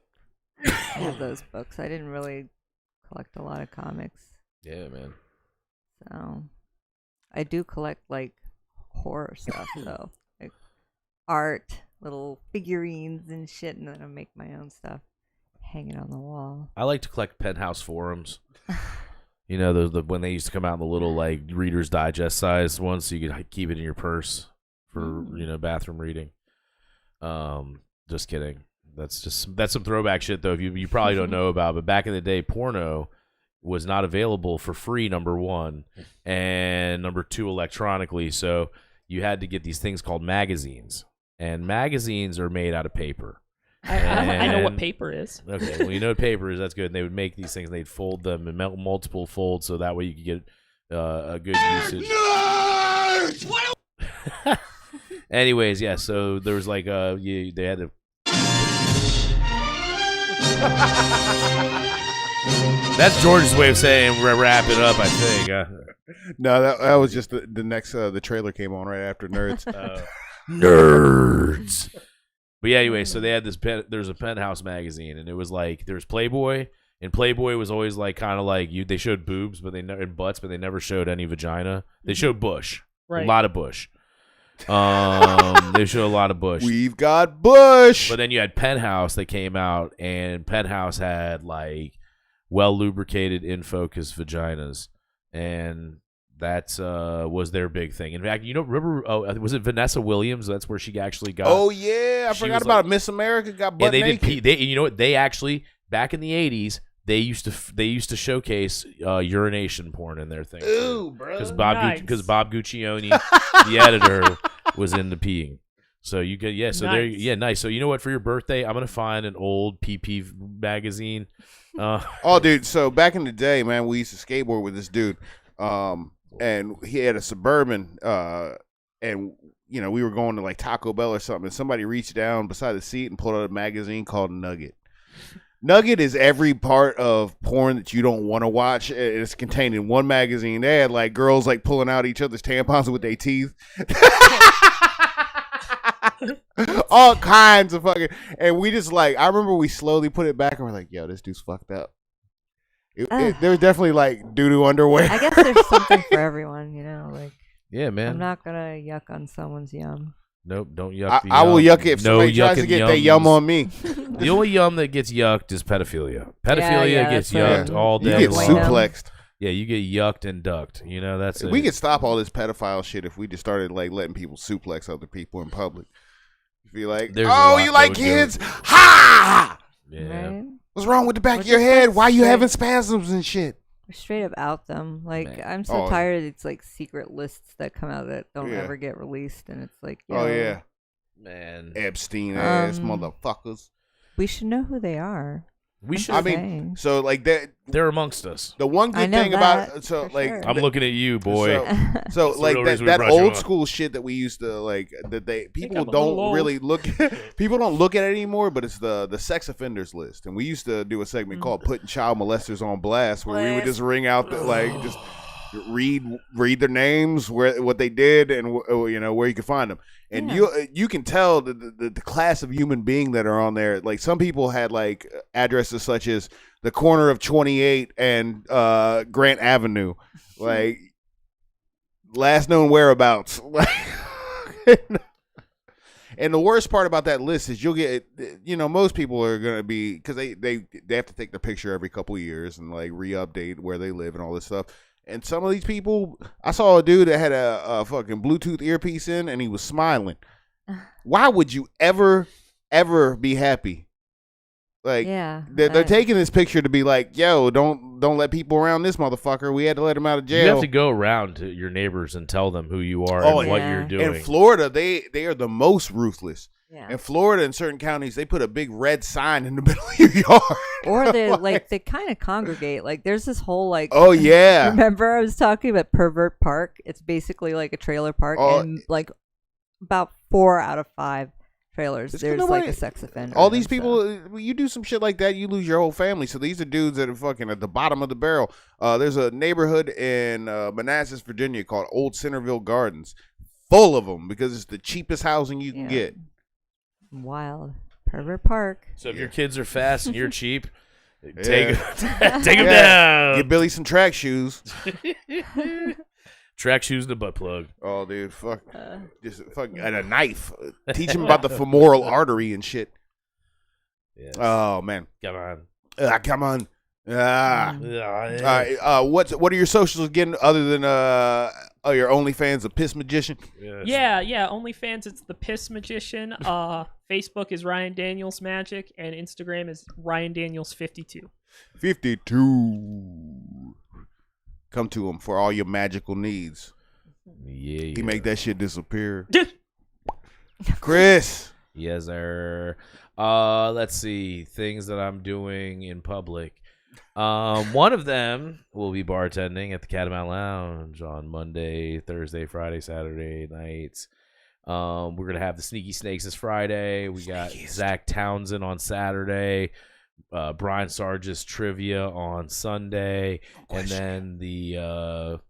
I have those books. I didn't really collect a lot of comics. Yeah, man. So I do collect like horror stuff though, like art, little figurines and shit, and then I make my own stuff, hang it on the wall. I like to collect Penthouse forums. You know, when they used to come out in the little like Reader's Digest size ones, so you could keep it in your purse for bathroom reading. Just kidding. That's some throwback shit though. You probably don't know about, but back in the day, porno was not available for free, number one, and number two, electronically. So you had to get these things called magazines, and magazines are made out of paper. I know what paper is. Okay, well, you know what paper is. That's good. And they would make these things. They'd fold them in multiple folds, so that way you could get a good usage. Anyways, yeah. So there was like they had to. That's George's way of saying we're wrapping up, I think. No, that was just the next. The trailer came on right after Nerds. Nerds. But yeah, anyway, so they had this. There's a Penthouse magazine, and it was like there's Playboy, and Playboy was always like kind of like they showed boobs, but and butts, but they never showed any vagina. They showed bush, Right. A lot of bush. They show a lot of bush. We've got Bush. But then you had Penthouse that came out, and Penthouse had like well lubricated in focus vaginas, and that was their big thing. In fact, remember? Oh, was it Vanessa Williams? That's where she actually got. Oh yeah, I She forgot was about like- Miss America got butt and they naked. did. You know what? They actually back in the '80s. They used to showcase urination porn in their thing. Ooh, bro. Because Nice. Bob Guccione, the editor, was into peeing. So you get nice. So you know what? For your birthday, I'm gonna find an old PP magazine. Oh, dude. So back in the day, man, we used to skateboard with this dude, and he had a Suburban, and we were going to like Taco Bell or something, and somebody reached down beside the seat and pulled out a magazine called Nugget. Nugget is every part of porn that you don't want to watch. It's contained in one magazine. They had like girls like pulling out each other's tampons with their teeth. All kinds of fucking, and we just like, I remember we slowly put it back and we're like, yo, this dude's fucked up. There was definitely like doo-doo underwear. I guess there's something for everyone, like. Yeah, man. I'm not gonna yuck on someone's yum. Nope, don't yuck. I will yuck it if somebody tries to get their yum on me. The only yum that gets yucked is pedophilia. Pedophilia gets yucked all day. You get long. suplexed. Yeah, you get yucked and ducked. That's we could stop all this pedophile shit if we just started like letting people suplex other people in public. Be like, you like kids? Ha! Yeah. Right? What's wrong with the back of your head? Why you having spasms and shit? Straight up out them. Like, Man. I'm so tired. It's like secret lists that come out that don't ever get released, and it's like, man, Epstein ass motherfuckers. We should know who they are. We should. I mean, so like that. They're amongst us. The one good thing about I'm looking at you, boy. So like that old school shit that we used to like people don't really look. People don't look at it anymore, but it's the sex offenders list, and we used to do a segment called "Putting Child Molesters on Blast," where we would just ring out just read their names, what they did, and where you can find them. And you can tell the class of human being that are on there. Like some people had like addresses such as the corner of 28 and Grant Avenue, like last known whereabouts. And the worst part about that list is you'll get, most people are gonna be, because they have to take the picture every couple of years and like re-update where they live and all this stuff. And some of these people, I saw a dude that had a fucking Bluetooth earpiece in, and he was smiling. Why would you ever be happy? Like, they're taking this picture to be like, yo, don't let people around this motherfucker. We had to let him out of jail. You have to go around to your neighbors and tell them who you are and what you're doing. In Florida, they are the most ruthless. Yeah. In Florida, in certain counties, they put a big red sign in the middle of your yard. Or they kind of congregate. Like there's this whole like. Oh yeah. Remember I was talking about Pervert Park? It's basically like a trailer park, and like about 4 out of 5 trailers, there's like a sex offender. All these people, you do some shit like that, you lose your whole family. So these are dudes that are fucking at the bottom of the barrel. There's a neighborhood in Manassas, Virginia called Old Centerville Gardens, full of them because it's the cheapest housing you can get. Wild. Pervert Park. So if your kids are fast and you're cheap, take them down. Get Billy some track shoes. Track shoes and a butt plug. Oh, dude, fuck. Just fucking and a knife. Teach him about the femoral artery and shit. Yes. Oh man. Come on. Come on. What are your socials again other than your OnlyFans, the Piss Magician? Yes. Yeah, OnlyFans, it's the Piss Magician. Facebook is Ryan Daniels Magic, and Instagram is Ryan Daniels 52. 52. Come to him for all your magical needs. Yeah. He make that shit disappear. Chris. Yes, sir. Let's see. Things that I'm doing in public. One of them will be bartending at the Catamount Lounge on Monday, Thursday, Friday, Saturday nights. We're gonna have the Sneaky Snakes this Friday. We got Zach Townsend on Saturday, Brian Sargis trivia on Sunday, and then the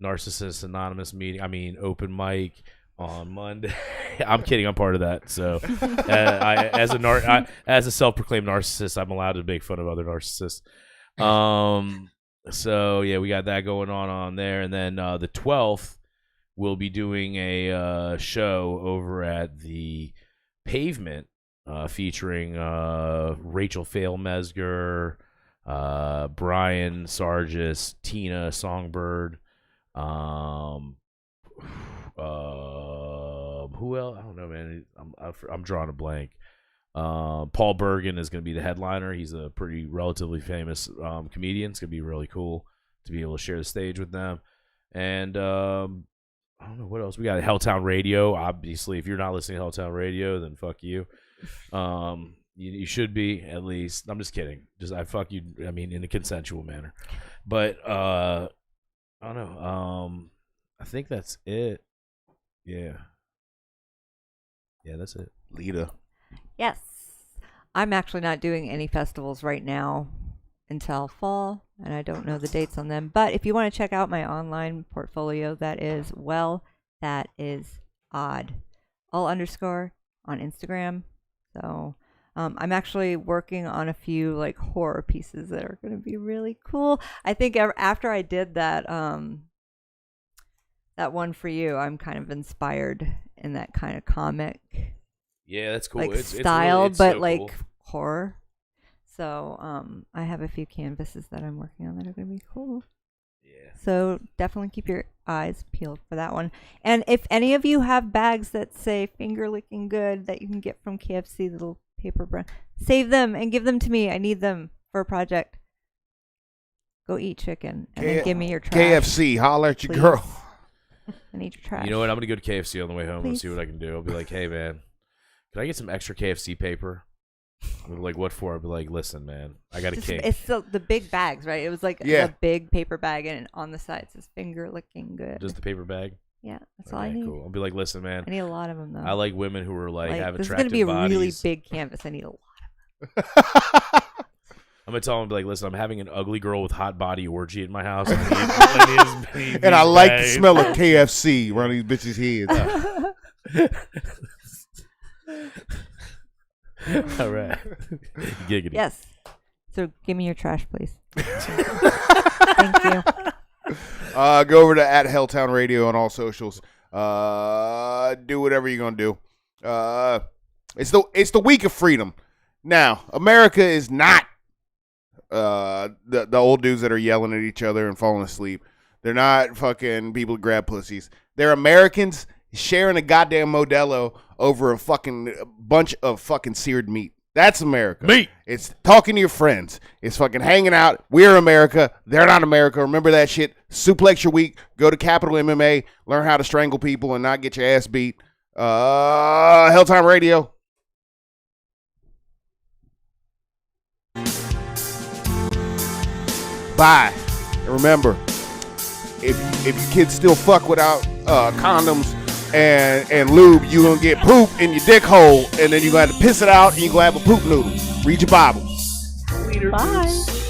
Narcissist Anonymous open mic on Monday. I'm kidding. I'm part of that. So, as a self-proclaimed narcissist, I'm allowed to make fun of other narcissists. So yeah, we got that going on there, and then the 12th we'll be doing a show over at the Pavement, featuring Rachel Fail Mesger, Brian Sargis, Tina Songbird, who else? I don't know, man. I'm drawing a blank. Paul Bergen is going to be the headliner. He's a pretty relatively famous comedian. It's going to be really cool to be able to share the stage with them. And I don't know what else we got. Helltown Radio. Obviously, if you're not listening to Helltown Radio, then fuck you. You should be, at least. I'm just kidding. I fuck you. I mean, in a consensual manner. But I don't know. I think that's it. Yeah, that's it. Lita. Yes. I'm actually not doing any festivals right now until fall, and I don't know the dates on them. But if you want to check out my online portfolio, that is odd, all _ on Instagram. So I'm actually working on a few like horror pieces that are going to be really cool. I think after I did that that one for you, I'm kind of inspired in that kind of comic. Yeah, that's cool. Like it's style, really, it's but so like cool. horror. So I have a few canvases that I'm working on that are going to be cool. Yeah. So definitely keep your eyes peeled for that one. And if any of you have bags that say finger licking good that you can get from KFC, little paper brand, save them and give them to me. I need them for a project. Go eat chicken and then give me your trash. KFC, holler at your please. girl. I need your trash. You know what? I'm gonna go to KFC on the way home and Please. see what I can do. I'll be like, hey man, can I get some extra KFC paper? I'm like, what for? I'll be like, listen, man, I got a cake. It's the big bags, right? It was like Yeah. a big paper bag, and on the side it says finger licking good. Just the paper bag. Yeah, that's all I need. Cool. I'll be like, listen, man, I need a lot of them though. I like women who are like have this is attractive gonna be a bodies. really big canvas. I need a lot. I'm gonna tell them, be like, listen, I'm having an ugly girl with hot body orgy at my house. I need And I like the bags. smell of KFC around these bitches' heads. All right. Giggity. Yes. So give me your trash, please. Thank you. Go over to @Helltown Radio on all socials. Do whatever you're gonna do. It's the week of freedom. Now, America is not the old dudes that are yelling at each other and falling asleep. They're not fucking people who grab pussies. They're Americans sharing a goddamn Modelo over a fucking bunch of fucking seared meat. That's America. Meat. It's talking to your friends. It's fucking hanging out. We're America. They're not America. Remember that shit. Suplex your week. Go to Capital MMA. Learn how to strangle people and not get your ass beat. Helltown Radio. Bye. And remember, if your kids still fuck without condoms and lube, you gonna get poop in your dick hole, and then you gonna have to piss it out, and you gonna have a poop noodle. Read your Bible. Bye.